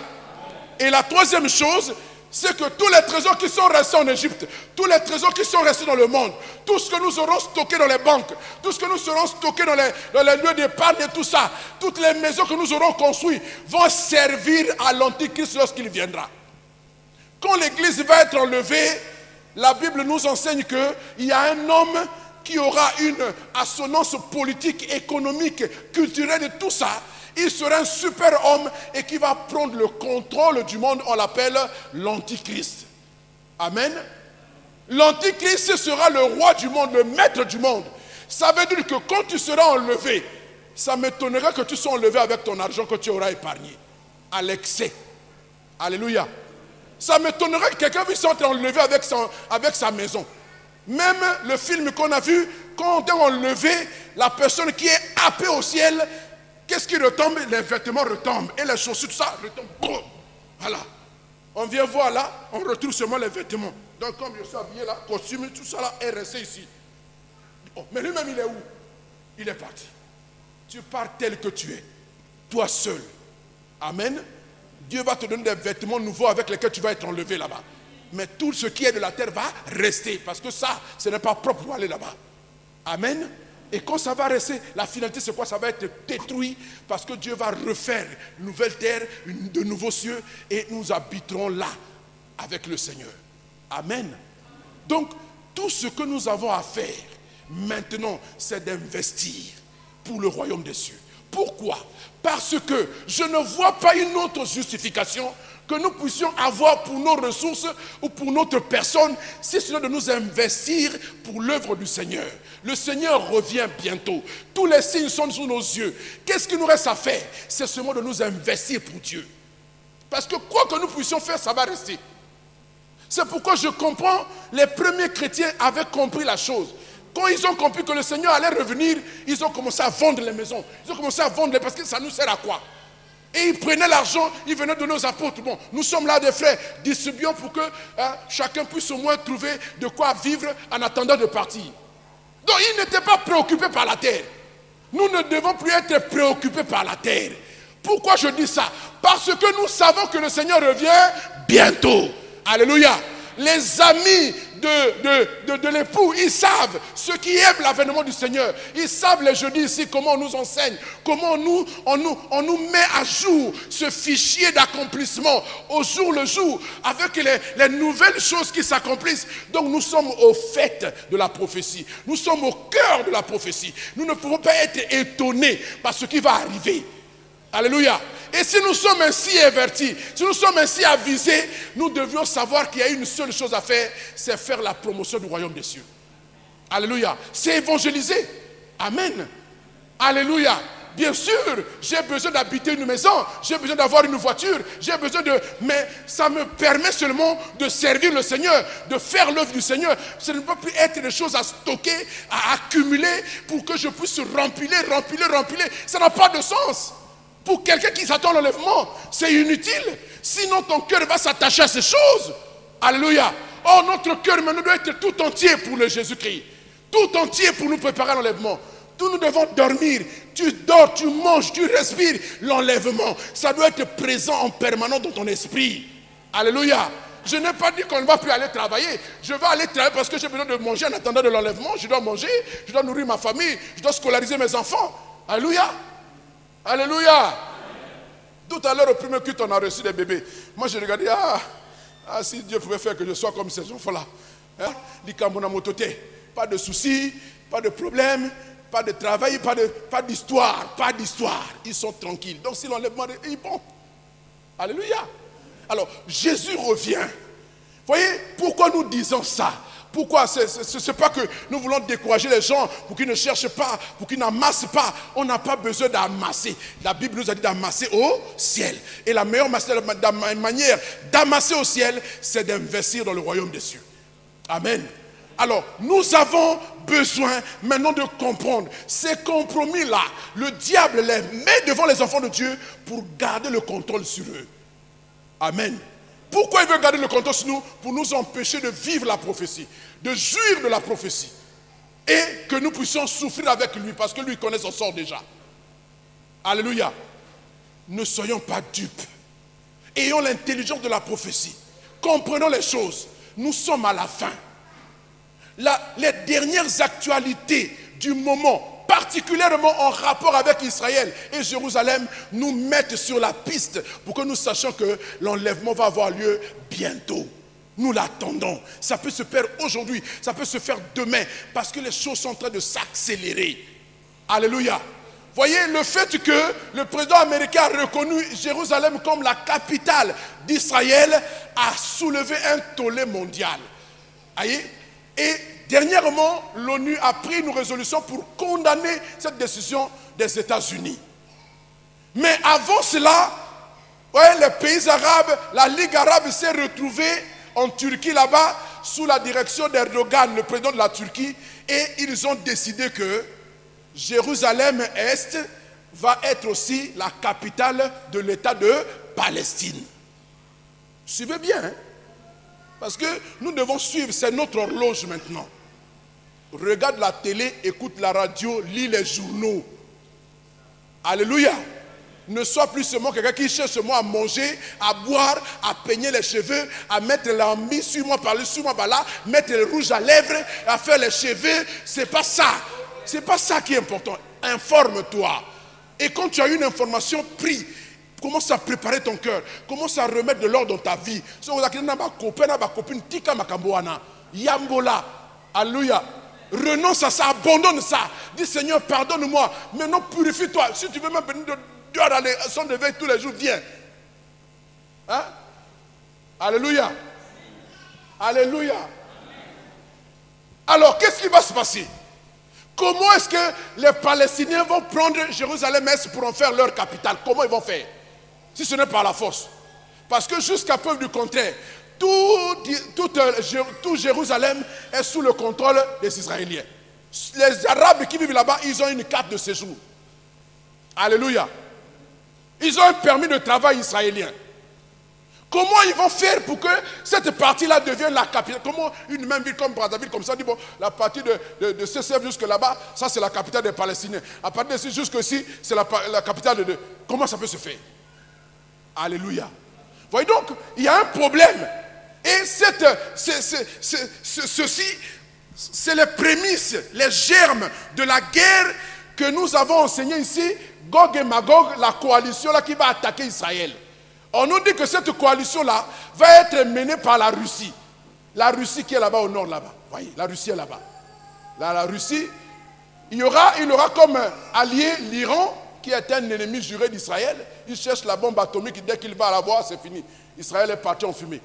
Et la troisième chose, c'est que tous les trésors qui sont restés en Égypte, tous les trésors qui sont restés dans le monde, tout ce que nous aurons stocké dans les banques, tout ce que nous aurons stocké dans les lieux d'épargne et tout ça, toutes les maisons que nous aurons construites vont servir à l'Antichrist lorsqu'il viendra. Quand l'Église va être enlevée, la Bible nous enseigne qu'il y a un homme qui aura une assonance politique, économique, culturelle et tout ça. Il sera un super homme et qui va prendre le contrôle du monde. On l'appelle l'Antichrist. Amen. L'Antichrist sera le roi du monde, le maître du monde. Ça veut dire que quand tu seras enlevé, ça m'étonnerait que tu sois enlevé avec ton argent que tu auras épargné. À l'excès. Alléluia. Ça m'étonnerait que quelqu'un puisse être enlevé avec sa maison. Même le film qu'on a vu, quand on a enlevé la personne qui est happée au ciel, qu'est-ce qui retombe? Les vêtements retombent. Et les chaussures, tout ça retombe. Boum. Voilà. On vient voir là, on retrouve seulement les vêtements. Donc comme je suis habillé là, costume, tout ça là est resté ici. Oh, mais lui-même il est où? Il est parti. Tu pars tel que tu es. Toi seul. Amen. Dieu va te donner des vêtements nouveaux avec lesquels tu vas être enlevé là-bas. Mais tout ce qui est de la terre va rester. Parce que ça, ce n'est pas propre pour aller là-bas. Amen. Et quand ça va rester, la finalité c'est quoi? Ça va être détruit parce que Dieu va refaire une nouvelle terre, de nouveaux cieux et nous habiterons là avec le Seigneur. Amen. Donc, tout ce que nous avons à faire maintenant, c'est d'investir pour le royaume des cieux. Pourquoi? Parce que je ne vois pas une autre justification que nous puissions avoir pour nos ressources ou pour notre personne, si ce n'est de nous investir pour l'œuvre du Seigneur. Le Seigneur revient bientôt. Tous les signes sont sous nos yeux. Qu'est-ce qu'il nous reste à faire? C'est seulement de nous investir pour Dieu. Parce que quoi que nous puissions faire, ça va rester. C'est pourquoi je comprends, les premiers chrétiens avaient compris la chose. Quand ils ont compris que le Seigneur allait revenir, ils ont commencé à vendre les maisons. Ils ont commencé à vendre parce que ça nous sert à quoi? Et ils prenaient l'argent, ils venaient donner aux apôtres. Bon, nous sommes là des frères, distribuons pour que chacun puisse au moins trouver de quoi vivre en attendant de partir. Donc ils n'étaient pas préoccupés par la terre. Nous ne devons plus être préoccupés par la terre. Pourquoi je dis ça? Parce que nous savons que le Seigneur revient bientôt. Alléluia. Les amis de l'époux. Ils savent, ceux qui aiment l'avènement du Seigneur, ils savent les jeudis ici comment on nous enseigne, comment on nous met à jour ce fichier d'accomplissement au jour le jour, avec les nouvelles choses qui s'accomplissent. Donc nous sommes au fait de la prophétie, nous sommes au cœur de la prophétie. Nous ne pouvons pas être étonnés par ce qui va arriver. Alléluia. Et si nous sommes ainsi avertis, si nous sommes ainsi avisés, nous devions savoir qu'il y a une seule chose à faire, c'est faire la promotion du royaume des cieux. Alléluia. C'est évangéliser. Amen. Alléluia. Bien sûr, j'ai besoin d'habiter une maison, j'ai besoin d'avoir une voiture, j'ai besoin de... Mais ça me permet seulement de servir le Seigneur, de faire l'œuvre du Seigneur. Ce ne peut plus être des choses à stocker, à accumuler pour que je puisse remplir. Ça n'a pas de sens. Pour quelqu'un qui s'attend à l'enlèvement, c'est inutile. Sinon, ton cœur va s'attacher à ces choses. Alléluia. Oh, notre cœur maintenant doit être tout entier pour le Jésus-Christ. Tout entier pour nous préparer à l'enlèvement. Nous devons dormir. Tu dors, tu manges, tu respires. L'enlèvement, ça doit être présent en permanence dans ton esprit. Alléluia. Je n'ai pas dit qu'on ne va plus aller travailler. Je vais aller travailler parce que j'ai besoin de manger en attendant de l'enlèvement. Je dois manger, je dois nourrir ma famille, je dois scolariser mes enfants. Alléluia. Alléluia. Tout à l'heure au premier culte on a reçu des bébés. Moi je regardais, si Dieu pouvait faire que je sois comme ces enfants-là. Pas de soucis, pas de problème, pas de travail, pas d'histoire. Ils sont tranquilles. Donc si l'enlèvement est bon. Alléluia. Alors Jésus revient. Voyez pourquoi nous disons ça? Pourquoi? Ce n'est pas que nous voulons décourager les gens pour qu'ils ne cherchent pas, pour qu'ils n'amassent pas. On n'a pas besoin d'amasser. La Bible nous a dit d'amasser au ciel. Et la meilleure manière d'amasser au ciel, c'est d'investir dans le royaume des cieux. Amen. Alors, nous avons besoin maintenant de comprendre ces compromis-là. Le diable les met devant les enfants de Dieu pour garder le contrôle sur eux. Amen. Pourquoi il veut garder le contrôle sur nous? Pour nous empêcher de vivre la prophétie, de jouir de la prophétie. Et que nous puissions souffrir avec lui, parce que lui connaît son sort déjà. Alléluia. Ne soyons pas dupes. Ayons l'intelligence de la prophétie. Comprenons les choses. Nous sommes à la fin. Les dernières actualités du moment, particulièrement en rapport avec Israël et Jérusalem, nous mettent sur la piste pour que nous sachions que l'enlèvement va avoir lieu bientôt. Nous l'attendons. Ça peut se faire aujourd'hui, ça peut se faire demain, parce que les choses sont en train de s'accélérer. Alléluia. Voyez, le fait que le président américain a reconnu Jérusalem comme la capitale d'Israël a soulevé un tollé mondial. Voyez? Et dernièrement, l'ONU a pris une résolution pour condamner cette décision des États-Unis. Mais avant cela, les pays arabes, la Ligue arabe s'est retrouvée en Turquie là-bas, sous la direction d'Erdogan, le président de la Turquie, et ils ont décidé que Jérusalem-Est va être aussi la capitale de l'État de Palestine. Suivez bien, hein? Parce que nous devons suivre, c'est notre horloge maintenant. Regarde la télé, écoute la radio, lis les journaux. Alléluia. Ne sois plus seulement quelqu'un qui cherche seulement à manger, à boire, à peigner les cheveux, à mettre l'ambi sur moi par là, sur moi par là, mettre le rouge à lèvres, à faire les cheveux. C'est pas ça. C'est pas ça qui est important. Informe-toi. Et quand tu as une information, prie. Commence à préparer ton cœur. Commence à remettre de l'ordre dans ta vie. Yambola. Alléluia. Renonce à ça, abandonne ça. Dis Seigneur, pardonne-moi. Maintenant, purifie-toi. Si tu veux même venir de Dieu dans les sons de veille tous les jours, viens. Hein? Alléluia. Alléluia. Alors, qu'est-ce qui va se passer? Comment est-ce que les Palestiniens vont prendre Jérusalem-Est pour en faire leur capitale? Comment ils vont faire? Si ce n'est par la force. Parce que jusqu'à preuve du contraire, tout Jérusalem est sous le contrôle des Israéliens. Les Arabes qui vivent là-bas, ils ont une carte de séjour. Alléluia. Ils ont un permis de travail israélien. Comment ils vont faire pour que cette partie-là devienne la capitale? Comment une même ville comme Brazzaville, comme ça, dit bon, la partie de CCF jusque là-bas, ça c'est la capitale des Palestiniens. À partir d'ici jusqu'ici, c'est la capitale de... Comment ça peut se faire? Alléluia. Voyez donc, il y a un problème. Et ceci, c'est les prémices, les germes de la guerre que nous avons enseigné ici, Gog et Magog, la coalition là qui va attaquer Israël. On nous dit que cette coalition-là va être menée par la Russie. La Russie qui est là-bas au nord, là-bas. Voyez, la Russie est là-bas. Là, la Russie, il aura comme allié l'Iran, qui est un ennemi juré d'Israël. Il cherche la bombe atomique, dès qu'il va l'avoir, c'est fini. Israël est parti en fumée.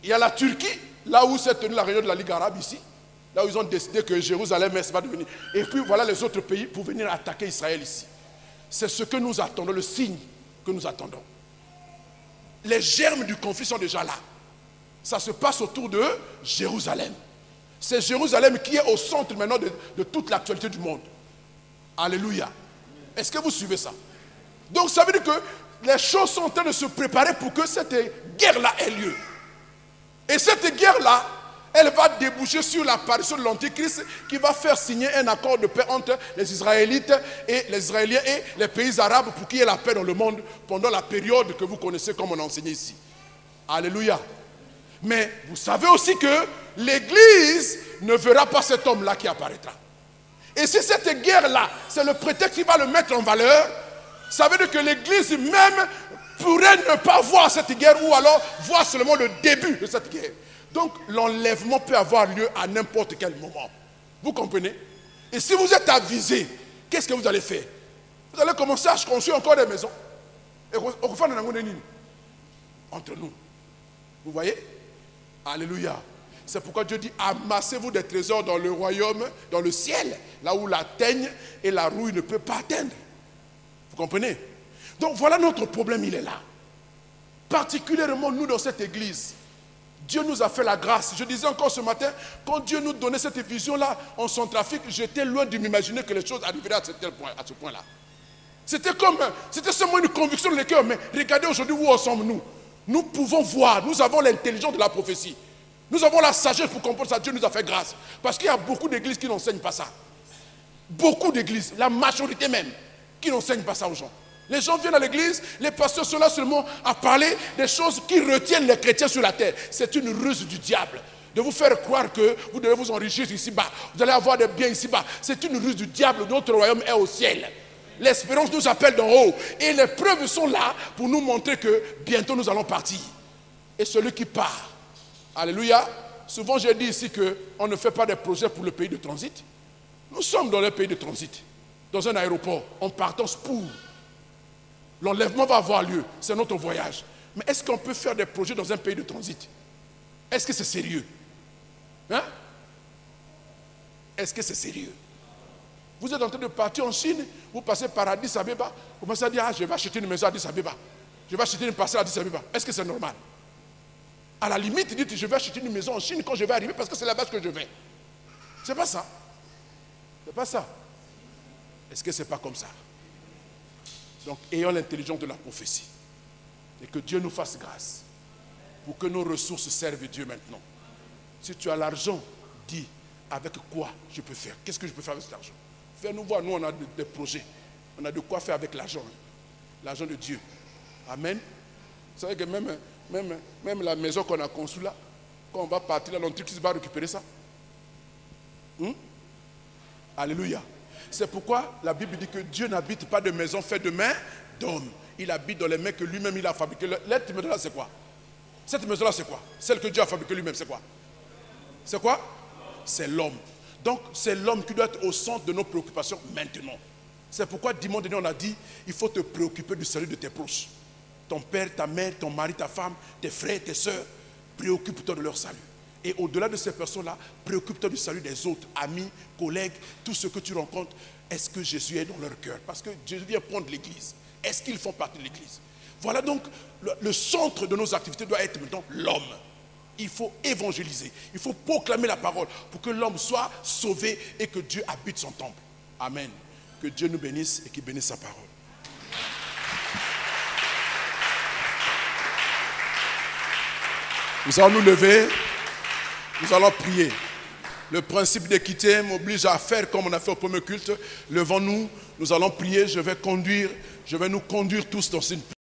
Il y a la Turquie, là où s'est tenue la réunion de la Ligue arabe ici, là où ils ont décidé que Jérusalem-Est va devenir. Et puis voilà les autres pays pour venir attaquer Israël ici. C'est ce que nous attendons, le signe que nous attendons. Les germes du conflit sont déjà là. Ça se passe autour de Jérusalem. C'est Jérusalem qui est au centre maintenant de toute l'actualité du monde. Alléluia. Est-ce que vous suivez ça? Donc ça veut dire que les choses sont en train de se préparer pour que cette guerre-là ait lieu. Et cette guerre-là, elle va déboucher sur l'apparition de l'Antichrist qui va faire signer un accord de paix entre les Israélites et les Israéliens et les pays arabes pour qu'il y ait la paix dans le monde pendant la période que vous connaissez comme on a enseigné ici. Alléluia. Mais vous savez aussi que l'Église ne verra pas cet homme-là qui apparaîtra. Et si cette guerre-là, c'est le prétexte qui va le mettre en valeur, ça veut dire que l'Église même pourrait ne pas voir cette guerre ou alors voir seulement le début de cette guerre. Donc l'enlèvement peut avoir lieu à n'importe quel moment. Vous comprenez? Et si vous êtes avisé, qu'est-ce que vous allez faire? Vous allez commencer à construire encore des maisons. Entre nous. Vous voyez? Alléluia. C'est pourquoi Dieu dit, amassez-vous des trésors dans le royaume, dans le ciel, là où la teigne et la rouille ne peuvent pas atteindre. Vous comprenez? Donc voilà notre problème, il est là. Particulièrement nous dans cette église. Dieu nous a fait la grâce. Je disais encore ce matin, quand Dieu nous donnait cette vision-là en Centrafrique, j'étais loin de m'imaginer que les choses arriveraient à ce point-là. C'était seulement une conviction dans le cœur. Mais regardez aujourd'hui où en sommes-nous. Nous pouvons voir, nous avons l'intelligence de la prophétie. Nous avons la sagesse pour comprendre ça. Dieu nous a fait grâce. Parce qu'il y a beaucoup d'églises qui n'enseignent pas ça. Beaucoup d'églises, la majorité même, qui n'enseignent pas ça aux gens. Les gens viennent à l'église, les pasteurs sont là seulement à parler des choses qui retiennent les chrétiens sur la terre. C'est une ruse du diable de vous faire croire que vous devez vous enrichir ici-bas. Vous allez avoir des biens ici-bas. C'est une ruse du diable. Notre royaume est au ciel. L'espérance nous appelle d'en haut. Et les preuves sont là pour nous montrer que bientôt nous allons partir. Et celui qui part, alléluia, souvent j'ai dit ici qu'on ne fait pas des projets pour le pays de transit. Nous sommes dans le pays de transit, dans un aéroport, en partance pour. L'enlèvement va avoir lieu, c'est notre voyage. Mais est-ce qu'on peut faire des projets dans un pays de transit? Est-ce que c'est sérieux? Hein? Est-ce que c'est sérieux? Vous êtes en train de partir en Chine, vous passez par Addis Abeba, vous commencez à dire, ah, je vais acheter une maison à Addis Abeba. Je vais acheter une parcelle à Addis Abeba. Est-ce que c'est normal? À la limite, dites, je vais acheter une maison en Chine quand je vais arriver parce que c'est là-bas que je vais. C'est pas ça. C'est pas ça. Est-ce que c'est pas comme ça? Donc, ayons l'intelligence de la prophétie. Et que Dieu nous fasse grâce. Pour que nos ressources servent Dieu maintenant. Si tu as l'argent, dis, avec quoi je peux faire? Qu'est-ce que je peux faire avec cet argent? Fais-nous voir, nous on a des projets. On a de quoi faire avec l'argent. L'argent de Dieu. Amen. Vous savez que même la maison qu'on a construite là, quand on va partir là, l'Antichrist va récupérer ça. Alléluia. C'est pourquoi la Bible dit que Dieu n'habite pas de maison faite de mains d'hommes. Il habite dans les mains que lui-même il a fabriquées. Cette maison-là, c'est quoi? Cette maison-là, c'est quoi? Celle que Dieu a fabriquée lui-même, c'est quoi? C'est quoi? C'est l'homme. Donc, c'est l'homme qui doit être au centre de nos préoccupations maintenant. C'est pourquoi dimanche dernier, on a dit, il faut te préoccuper du salut de tes proches. Ton père, ta mère, ton mari, ta femme, tes frères, tes soeurs, préoccupe-toi de leur salut. Et au-delà de ces personnes-là, préoccupe-toi du salut des autres, amis, collègues, tout ce que tu rencontres. Est-ce que Jésus est dans leur cœur? Parce que Jésus vient prendre l'église. Est-ce qu'ils font partie de l'église? Voilà donc, le centre de nos activités doit être maintenant l'homme. Il faut évangéliser, il faut proclamer la parole pour que l'homme soit sauvé et que Dieu habite son temple. Amen. Que Dieu nous bénisse et qu'il bénisse sa parole. Nous allons nous lever, nous allons prier. Le principe d'équité m'oblige à faire comme on a fait au premier culte. Levons-nous, nous allons prier, je vais nous conduire tous dans une prière.